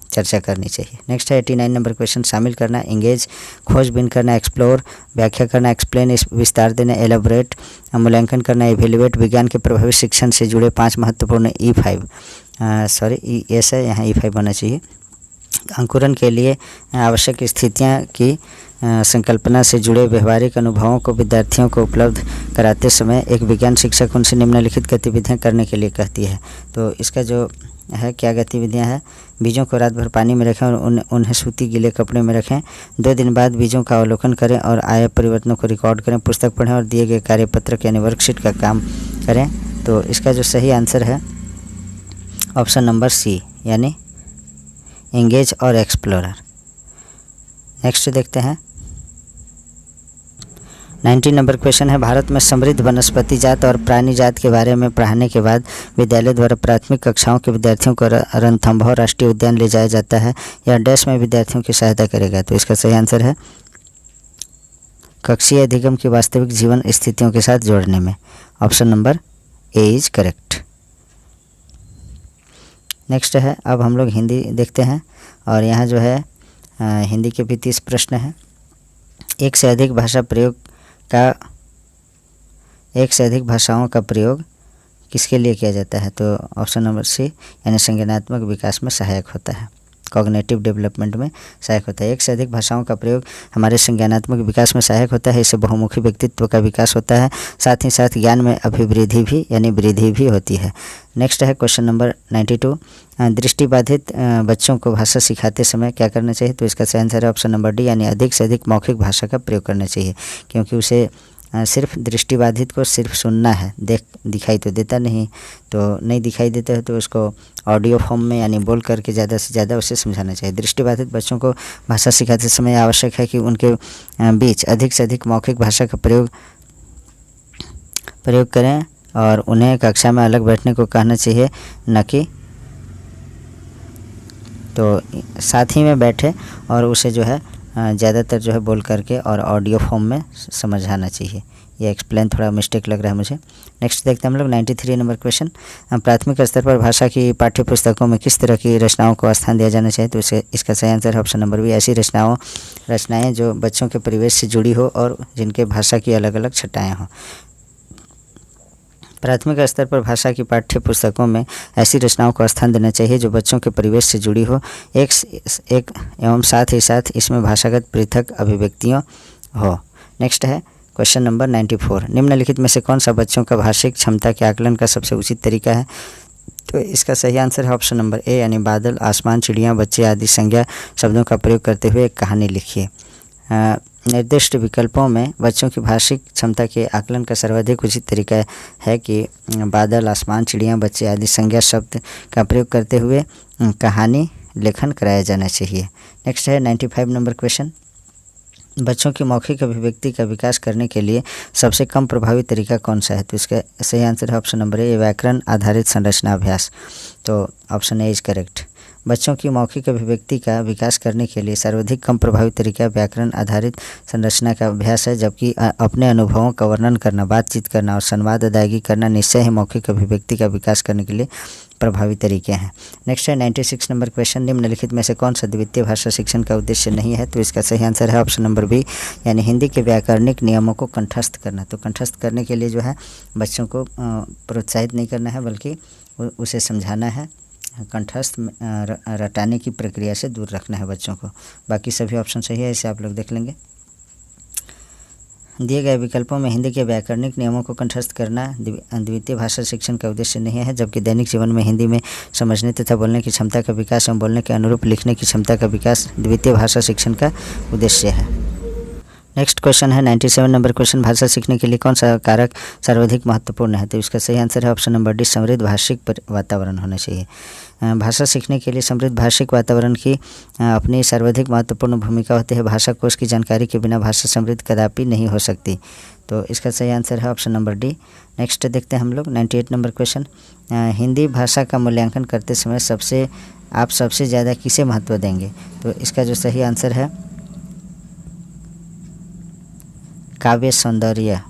Speaker 1: चर्चा करनी चाहिए। नेक्स्ट है 89 नंबर क्वेश्चन। शामिल करना, इंगेज, खोजबीन करना, एक्सप्लोर, व्याख्या करना, एक्सप्लेन, विस्तार देना, एलाबोरेट, मूल्यांकन करना, इवेल्युएट। विज्ञान के प्रभावी शिक्षण से जुड़े 5 महत्वपूर्ण E5 है, यहाँ E5 होना चाहिए। अंकुरण के लिए आवश्यक स्थितियाँ की संकल्पना से जुड़े व्यवहारिक अनुभवों को विद्यार्थियों को उपलब्ध कराते समय एक विज्ञान शिक्षक उनसे निम्नलिखित गतिविधियां करने के लिए कहती है। तो इसका जो है क्या गतिविधियां हैं, बीजों को रात भर पानी में रखें और उन्हें सूती गीले कपड़े में रखें। 2 दिन बाद बीजों का अवलोकन करें और आए परिवर्तनों को रिकॉर्ड करें। पुस्तक पढ़ें और दिए गए कार्यपत्रक यानी वर्कशीट का काम करें। तो इसका जो सही आंसर है ऑप्शन नंबर सी यानी एंगेज और एक्सप्लोरर। नेक्स्ट देखते हैं 19 नंबर क्वेश्चन है, भारत में समृद्ध वनस्पति जात और प्राणी जात के बारे में पढ़ाने के बाद विद्यालय द्वारा प्राथमिक कक्षाओं के विद्यार्थियों को रणथंभौर राष्ट्रीय उद्यान ले जाया जाता है। यह डैश में विद्यार्थियों की सहायता करेगा। तो इसका सही आंसर है कक्षीय अधिगम की वास्तविक जीवन स्थितियों के साथ जोड़ने में। Option number A is correct. Next है, अब हम लोग हिंदी देखते हैं और यहाँ जो है हिंदी के भी 30 प्रश्न हैं। एक से अधिक भाषाओं का प्रयोग किसके लिए किया जाता है? तो ऑप्शन नंबर सी यानी संज्ञानात्मक विकास में सहायक होता है, कॉग्निटिव डेवलपमेंट में सहायक होता है। एक से अधिक भाषाओं का प्रयोग हमारे संज्ञानात्मक विकास में सहायक होता है। इससे बहुमुखी व्यक्तित्व का विकास होता है, साथ ही साथ ज्ञान में अभिवृद्धि भी यानी वृद्धि भी होती है। नेक्स्ट है क्वेश्चन नंबर 92, दृष्टिबाधित बच्चों को भाषा सिखाते समय क्या करना चाहिए? तो इसका सही आंसर है ऑप्शन नंबर डी यानी अधिक से अधिक मौखिक भाषा का प्रयोग करना चाहिए, क्योंकि उसे सिर्फ दृष्टिबाधित को सिर्फ सुनना है, दिखाई तो देता नहीं। तो नहीं दिखाई देता है तो उसको ऑडियो फॉर्म में यानी बोल करके ज़्यादा से ज़्यादा उसे समझाना चाहिए। दृष्टिबाधित बच्चों को भाषा सिखाते समय आवश्यक है कि उनके बीच अधिक से अधिक मौखिक भाषा का प्रयोग करें और उन्हें कक्षा में अलग बैठने को कहना चाहिए, न कि तो साथ ही में बैठे और उसे जो है ज़्यादातर जो है बोल करके और ऑडियो फॉर्म में समझाना चाहिए। ये एक्सप्लेन थोड़ा मिस्टेक लग रहा है मुझे। नेक्स्ट देखते हैं हम लोग 93 नंबर क्वेश्चन, प्राथमिक स्तर पर भाषा की पाठ्य पुस्तकों में किस तरह की रचनाओं को स्थान दिया जाना चाहिए? तो इसका सही आंसर है ऑप्शन नंबर बी, ऐसी रचनाएँ जो बच्चों के परिवेश से जुड़ी हो और जिनके भाषा की अलग अलग छटाएँ हों। प्राथमिक स्तर पर भाषा की पाठ्य पुस्तकों में ऐसी रचनाओं को स्थान देना चाहिए जो बच्चों के परिवेश से जुड़ी हो एक एवं साथ ही साथ इसमें भाषागत पृथक अभिव्यक्तियाँ हो। नेक्स्ट है क्वेश्चन नंबर 94, निम्नलिखित में से कौन सा बच्चों का भाषिक क्षमता के आकलन का सबसे उचित तरीका है? तो इसका सही आंसर है ऑप्शन नंबर ए यानी बादल, आसमान, चिड़ियाँ, बच्चे आदि संज्ञा शब्दों का प्रयोग करते हुए एक कहानी लिखिए। निर्दिष्ट विकल्पों में बच्चों की भाषिक क्षमता के आकलन का सर्वाधिक उचित तरीका है कि बादल, आसमान, चिड़ियाँ, बच्चे आदि संज्ञा शब्द का प्रयोग करते हुए कहानी लेखन कराया जाना चाहिए। नेक्स्ट है 95 नंबर क्वेश्चन, बच्चों की मौखिक अभिव्यक्ति का विकास करने के लिए सबसे कम प्रभावी तरीका कौन सा है? तो इसका सही आंसर है ऑप्शन नंबर ए व्याकरण आधारित संरचना अभ्यास। तो ऑप्शन ए इज करेक्ट। बच्चों की मौखिक अभिव्यक्ति का विकास करने के लिए सर्वाधिक कम प्रभावी तरीका व्याकरण आधारित संरचना का अभ्यास है, जबकि अपने अनुभवों का वर्णन करना, बातचीत करना और संवाद अदायगी करना निश्चय ही मौखिक अभिव्यक्ति का विकास करने के लिए प्रभावी तरीके हैं। नेक्स्ट है 96 नंबर क्वेश्चन, निम्नलिखित में से कौन सा द्वितीय भाषा शिक्षण का उद्देश्य नहीं है? तो इसका सही आंसर है ऑप्शन नंबर बी यानी हिंदी के व्याकरणिक नियमों को कंठस्थ करना। तो कंठस्थ करने के लिए जो है बच्चों को प्रोत्साहित नहीं करना है, बल्कि उसे समझाना है, कंठस्थ रटाने की प्रक्रिया से दूर रखना है बच्चों को। बाकी सभी ऑप्शन सही है, इसे आप लोग देख लेंगे। दिए गए विकल्पों में हिंदी के व्याकरणिक नियमों को कंठस्थ करना द्वितीय भाषा शिक्षण का उद्देश्य नहीं है, जबकि दैनिक जीवन में हिंदी में समझने तथा बोलने की क्षमता का विकास एवं बोलने के अनुरूप लिखने की क्षमता का विकास द्वितीय भाषा शिक्षण का उद्देश्य है। नेक्स्ट क्वेश्चन है 97 नंबर क्वेश्चन, भाषा सीखने के लिए कौन सा कारक सर्वाधिक महत्वपूर्ण है? तो इसका सही आंसर है ऑप्शन नंबर डी समृद्ध भाषिक वातावरण होना चाहिए। भाषा सीखने के लिए समृद्ध भाषिक वातावरण की अपनी सर्वाधिक महत्वपूर्ण भूमिका होती है। भाषा कोश की जानकारी के बिना भाषा समृद्ध कदापि नहीं हो सकती। तो इसका सही आंसर है ऑप्शन नंबर डी। नेक्स्ट देखते हैं हम लोग 98 नंबर क्वेश्चन, हिंदी भाषा का मूल्यांकन करते समय आप सबसे ज़्यादा किसे महत्व देंगे? तो इसका जो सही आंसर है काव्य सौंदर्य,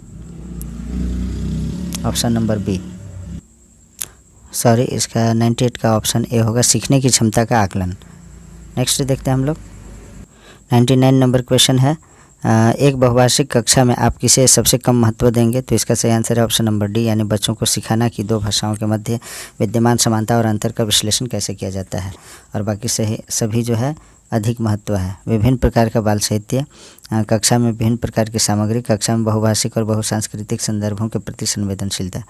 Speaker 1: ऑप्शन नंबर बी। सॉरी, इसका 98 का ऑप्शन ए होगा, सीखने की क्षमता का आकलन। नेक्स्ट देखते हैं हम लोग 99 नंबर क्वेश्चन है, एक बहुभाषिक कक्षा में आप किसे सबसे कम महत्व देंगे? तो इसका सही आंसर है ऑप्शन नंबर डी, यानी बच्चों को सिखाना कि दो भाषाओं के मध्य विद्यमान समानता और अंतर का विश्लेषण कैसे किया जाता है। और बाकी सभी जो है अधिक महत्व है। विभिन्न प्रकार का बाल साहित्य, कक्षा में विभिन्न प्रकार की सामग्री, कक्षा में बहुभाषिक और बहुसांस्कृतिक संदर्भों के प्रति संवेदनशीलता।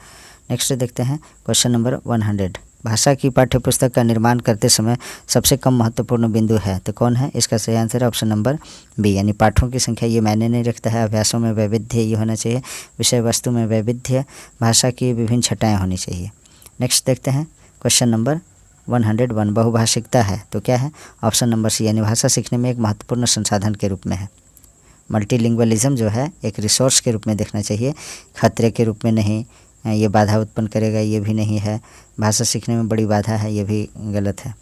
Speaker 1: नेक्स्ट देखते हैं क्वेश्चन नंबर 100। भाषा की पाठ्यपुस्तक का निर्माण करते समय सबसे कम महत्वपूर्ण बिंदु है तो कौन है? इसका सही आंसर है ऑप्शन नंबर बी, यानी पाठों की संख्या ये मायने नहीं रखता है। अभ्यासों में वैविध्य ये होना चाहिए, विषय वस्तु में वैविध्य, भाषा की विभिन्न छटाएँ होनी चाहिए। नेक्स्ट देखते हैं क्वेश्चन नंबर 101। बहुभाषिकता है तो क्या है? ऑप्शन नंबर सी, यानी भाषा सीखने में एक महत्वपूर्ण संसाधन के रूप में है। मल्टीलिंग्वलिज्म जो है एक रिसोर्स के रूप में देखना चाहिए, खतरे के रूप में नहीं। ये बाधा उत्पन्न करेगा ये भी नहीं है। भाषा सीखने में बड़ी बाधा है ये भी गलत है।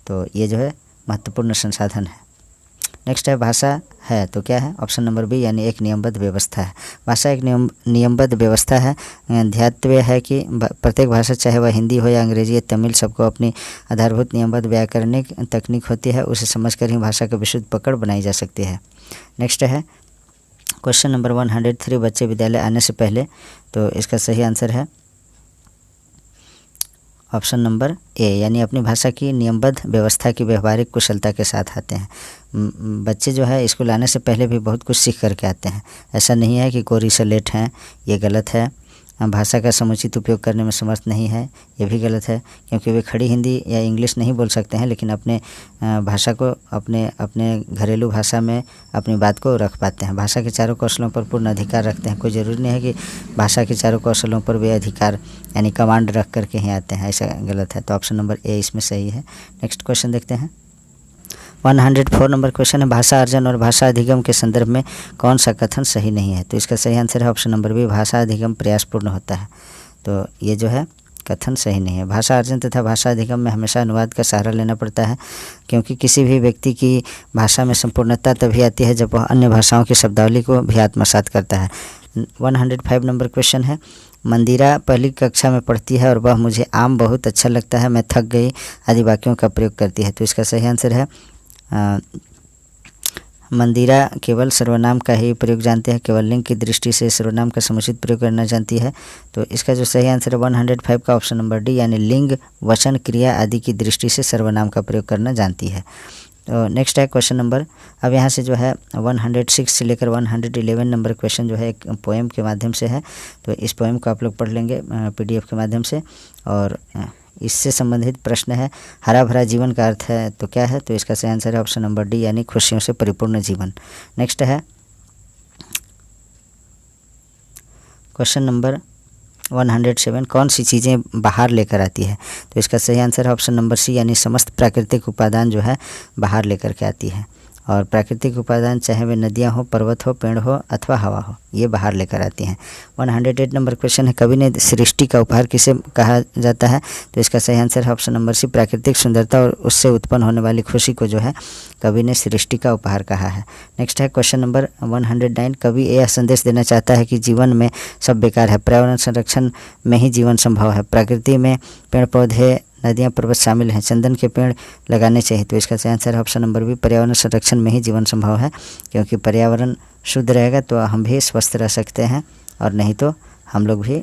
Speaker 1: तो ये जो है महत्वपूर्ण संसाधन है। नेक्स्ट है भाषा है तो क्या है? ऑप्शन नंबर बी, यानी एक नियमबद्ध व्यवस्था है। भाषा एक नियमबद्ध व्यवस्था है। ध्यातव्य है कि प्रत्येक भाषा चाहे वह हिंदी हो या अंग्रेजी या तमिल, सबको अपनी आधारभूत नियमबद्ध व्याकरणिक तकनीक होती है, उसे समझकर ही भाषा का विशुद्ध पकड़ बनाई जा सकती है। नेक्स्ट है क्वेश्चन नंबर 103। बच्चे विद्यालय आने से पहले, तो इसका सही आंसर है ऑप्शन नंबर ए, यानी अपनी भाषा की नियमबद्ध व्यवस्था की व्यवहारिक कुशलता के साथ आते हैं। बच्चे जो है स्कूल आने से पहले भी बहुत कुछ सीख करके आते हैं। ऐसा नहीं है कि कोरी से लेट हैं, ये गलत है। भाषा का समुचित उपयोग करने में समर्थ नहीं है, ये भी गलत है, क्योंकि वे खड़ी हिंदी या इंग्लिश नहीं बोल सकते हैं, लेकिन अपने भाषा को अपने घरेलू भाषा में अपनी बात को रख पाते हैं। भाषा के चारों कौशलों पर पूर्ण अधिकार रखते हैं। कोई ज़रूरी नहीं है कि भाषा के चारों कौशलों पर वे अधिकार यानी कमांड रख करके ही आते हैं, ऐसा गलत है। तो ऑप्शन नंबर ए इसमें सही है। नेक्स्ट क्वेश्चन देखते हैं 104 नंबर क्वेश्चन है भाषा अर्जन और भाषा अधिगम के संदर्भ में कौन सा कथन सही नहीं है? तो इसका सही आंसर है ऑप्शन नंबर बी, भाषा अधिगम प्रयासपूर्ण होता है। तो ये जो है कथन सही नहीं है। भाषा अर्जन तथा भाषा अधिगम में हमेशा अनुवाद का सहारा लेना पड़ता है, क्योंकि किसी भी व्यक्ति की भाषा में संपूर्णता तभी आती है जब वह अन्य भाषाओं की शब्दावली को भी आत्मसात करता है। 105 नंबर क्वेश्चन है मंदिरा पहली कक्षा में पढ़ती है और वह मुझे आम बहुत अच्छा लगता है, मैं थक गई आदि वाक्यों का प्रयोग करती है। तो इसका सही आंसर है मंदिरा केवल सर्वनाम का ही प्रयोग जानते हैं, केवल लिंग की दृष्टि से सर्वनाम का समुचित प्रयोग करना जानती है। तो इसका जो सही आंसर है 105 का ऑप्शन नंबर डी, यानी लिंग, वचन, क्रिया आदि की दृष्टि से सर्वनाम का प्रयोग करना जानती है। तो नेक्स्ट है क्वेश्चन नंबर, अब यहाँ से जो है 106 से लेकर 111 नंबर क्वेश्चन जो है एक पोएम के माध्यम से है। तो इस पोएम को आप लोग पढ़ लेंगे PDF के माध्यम से। और इससे संबंधित प्रश्न है हरा भरा जीवन का अर्थ है तो क्या है? तो इसका सही आंसर है ऑप्शन नंबर डी, यानी खुशियों से परिपूर्ण जीवन। नेक्स्ट है क्वेश्चन नंबर 107, कौन सी चीज़ें बाहर लेकर आती है? तो इसका सही आंसर है ऑप्शन नंबर सी, यानी समस्त प्राकृतिक उपादान जो है बाहर लेकर के आती है। और प्राकृतिक उपादान चाहे वे नदियाँ हो, पर्वत हो, पेड़ हो अथवा हवा हो, ये बाहर लेकर आती हैं। 108 नंबर क्वेश्चन है कवि ने सृष्टि का उपहार किसे कहा जाता है? तो इसका सही आंसर है ऑप्शन नंबर सी, प्राकृतिक सुंदरता और उससे उत्पन्न होने वाली खुशी को जो है कवि ने सृष्टि का उपहार कहा है। नेक्स्ट है क्वेश्चन नंबर 109, कवि यह संदेश देना चाहता है कि जीवन में सब बेकार है, पर्यावरण संरक्षण में ही जीवन संभव है, प्रकृति में पेड़ पौधे, नदियाँ, पर्वत शामिल हैं, चंदन के पेड़ लगाने चाहिए। तो इसका सही आंसर है ऑप्शन नंबर बी, पर्यावरण संरक्षण में ही जीवन संभव है, क्योंकि पर्यावरण शुद्ध रहेगा तो हम भी स्वस्थ रह सकते हैं, और नहीं तो हम लोग भी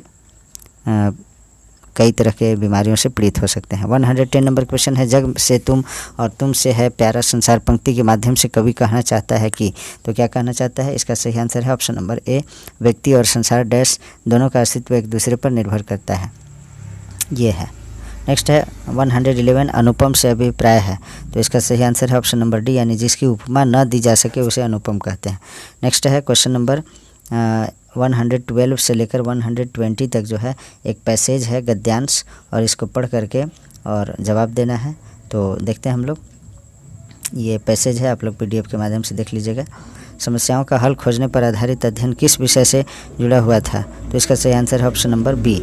Speaker 1: कई तरह के बीमारियों से पीड़ित हो सकते हैं। 110 नंबर क्वेश्चन है जग से तुम और तुम से है प्यारा संसार पंक्ति के माध्यम से कवि कहना चाहता है कि, तो क्या कहना चाहता है? इसका सही आंसर है ऑप्शन नंबर ए, व्यक्ति और संसार डैश दोनों का अस्तित्व एक दूसरे पर निर्भर करता है, ये है। नेक्स्ट है 111, अनुपम से अभिप्राय है। तो इसका सही आंसर है ऑप्शन नंबर डी, यानी जिसकी उपमा न दी जा सके उसे अनुपम कहते हैं। नेक्स्ट है क्वेश्चन नंबर 112 से लेकर 120 तक जो है एक पैसेज है गद्यांश, और इसको पढ़ करके और जवाब देना है। तो देखते हैं हम लोग, ये पैसेज है, आप लोग PDF के माध्यम से देख लीजिएगा। समस्याओं का हल खोजने पर आधारित अध्ययन किस विषय से जुड़ा हुआ था? तो इसका सही आंसर है ऑप्शन नंबर बी,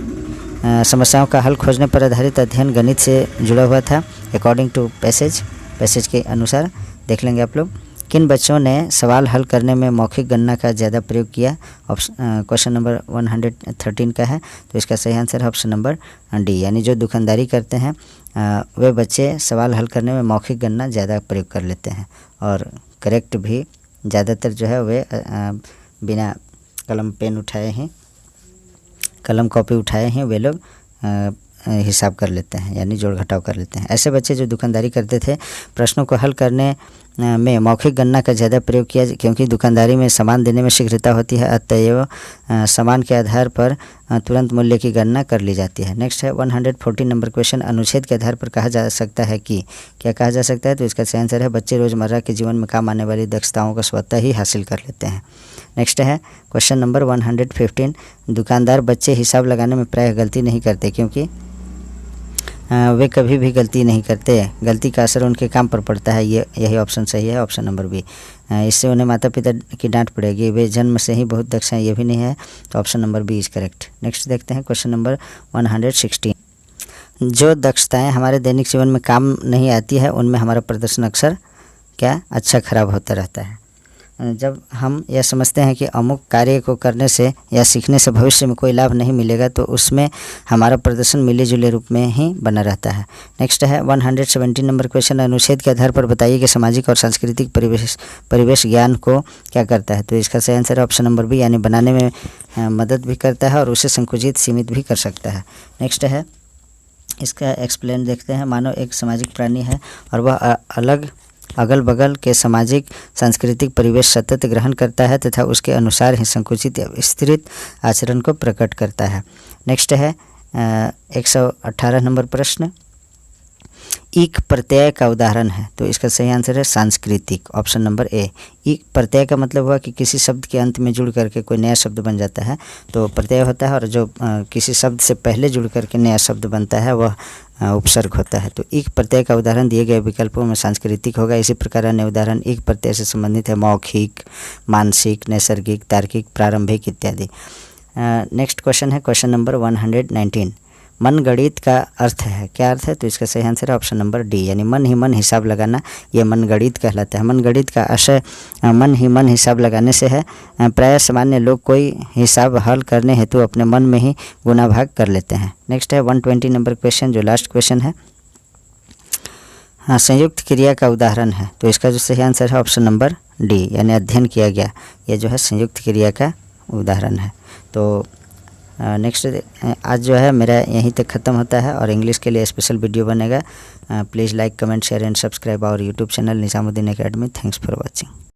Speaker 1: समस्याओं का हल खोजने पर आधारित अध्ययन गणित से जुड़ा हुआ था, अकॉर्डिंग टू पैसेज के अनुसार। देख लेंगे आप लोग, किन बच्चों ने सवाल हल करने में मौखिक गणना का ज़्यादा प्रयोग किया? क्वेश्चन नंबर 113 का है। तो इसका सही आंसर है ऑप्शन नंबर डी, यानी जो दुकानदारी करते हैं वे बच्चे सवाल हल करने में मौखिक गणना ज़्यादा प्रयोग कर लेते हैं, और करेक्ट भी ज़्यादातर जो है वे बिना कलम पेन उठाए हैं, कलम कॉपी उठाए हैं वे लोग हिसाब कर लेते हैं, यानी जोड़ घटाव कर लेते हैं। ऐसे बच्चे जो दुकानदारी करते थे, प्रश्नों को हल करने में मौखिक गणना का ज़्यादा प्रयोग किया, क्योंकि दुकानदारी में सामान देने में शीघ्रता होती है, अतएव सामान के आधार पर तुरंत मूल्य की गणना कर ली जाती है। नेक्स्ट है 114 नंबर क्वेश्चन, अनुच्छेद के आधार पर कहा जा सकता है कि, क्या कहा जा सकता है? तो इसका सही आंसर है बच्चे रोज़मर्रा के जीवन में काम आने वाली दक्षताओं को स्वतः ही हासिल कर लेते हैं। नेक्स्ट है क्वेश्चन नंबर 115, दुकानदार बच्चे हिसाब लगाने में प्रायः गलती नहीं करते, क्योंकि वे कभी भी गलती नहीं करते, गलती का असर उनके काम पर पड़ता है। यही ऑप्शन सही है, ऑप्शन नंबर बी। इससे उन्हें माता पिता की डांट पड़ेगी, वे जन्म से ही बहुत दक्ष हैं, ये भी नहीं है, तो option number B is correct. Next देखते हैं क्वेश्चन नंबर 116, जो दक्षताएं हमारे दैनिक जीवन में काम नहीं आती है उनमें हमारा प्रदर्शन अक्सर क्या अच्छा खराब होता रहता है। जब हम यह समझते हैं कि अमुक कार्य को करने से या सीखने से भविष्य में कोई लाभ नहीं मिलेगा, तो उसमें हमारा प्रदर्शन मिले जुले रूप में ही बना रहता है। नेक्स्ट है 117 नंबर क्वेश्चन, अनुच्छेद के आधार पर बताइए कि सामाजिक और सांस्कृतिक परिवेश ज्ञान को क्या करता है? तो इसका सही आंसर है ऑप्शन नंबर बी, यानी बनाने में मदद भी करता है और उसे संकुचित सीमित भी कर सकता है। नेक्स्ट है इसका एक्सप्लेन देखते हैं। मानव एक सामाजिक प्राणी है और वह अगल बगल के सामाजिक सांस्कृतिक परिवेश सतत ग्रहण करता है तथा उसके अनुसार ही संकुचित या विस्तृत आचरण को प्रकट करता है। नेक्स्ट है 118 नंबर प्रश्न, ईक प्रत्यय का उदाहरण है, तो इसका सही आंसर है सांस्कृतिक, ऑप्शन नंबर ए। ईक प्रत्यय का मतलब हुआ कि किसी शब्द के अंत में जुड़ करके कोई नया शब्द बन जाता है, तो प्रत्यय होता है, और जो किसी शब्द से पहले जुड़ करके नया शब्द बनता है वह उपसर्ग होता है। तो ईक प्रत्यय का उदाहरण दिए गए विकल्पों में सांस्कृतिक होगा। इसी प्रकार अन्य उदाहरण ईक प्रत्यय से संबंधित है मौखिक, मानसिक, नैसर्गिक, तार्किक, प्रारंभिक इत्यादि। नेक्स्ट क्वेश्चन है क्वेश्चन नंबर 119, मन गणित का अर्थ है, क्या अर्थ है? तो इसका सही आंसर है ऑप्शन नंबर डी, यानी मन ही मन हिसाब लगाना, यह मन गणित कहलाता है। मन गणित का आशय मन ही मन हिसाब लगाने से है। प्रायः सामान्य लोग कोई हिसाब हल करने हेतु अपने मन में ही गुना भाग कर लेते हैं। नेक्स्ट है 120 नंबर क्वेश्चन, जो लास्ट क्वेश्चन है, संयुक्त क्रिया का उदाहरण है, तो इसका जो सही आंसर है ऑप्शन नंबर डी, यानी अध्ययन किया गया, यह जो है संयुक्त क्रिया का उदाहरण है। तो नेक्स्ट आज जो है मेरा यहीं तक ख़त्म होता है, और इंग्लिश के लिए स्पेशल वीडियो बनेगा। Please like, comment, share and subscribe our YouTube channel Nizamuddin Academy. Thanks for watching.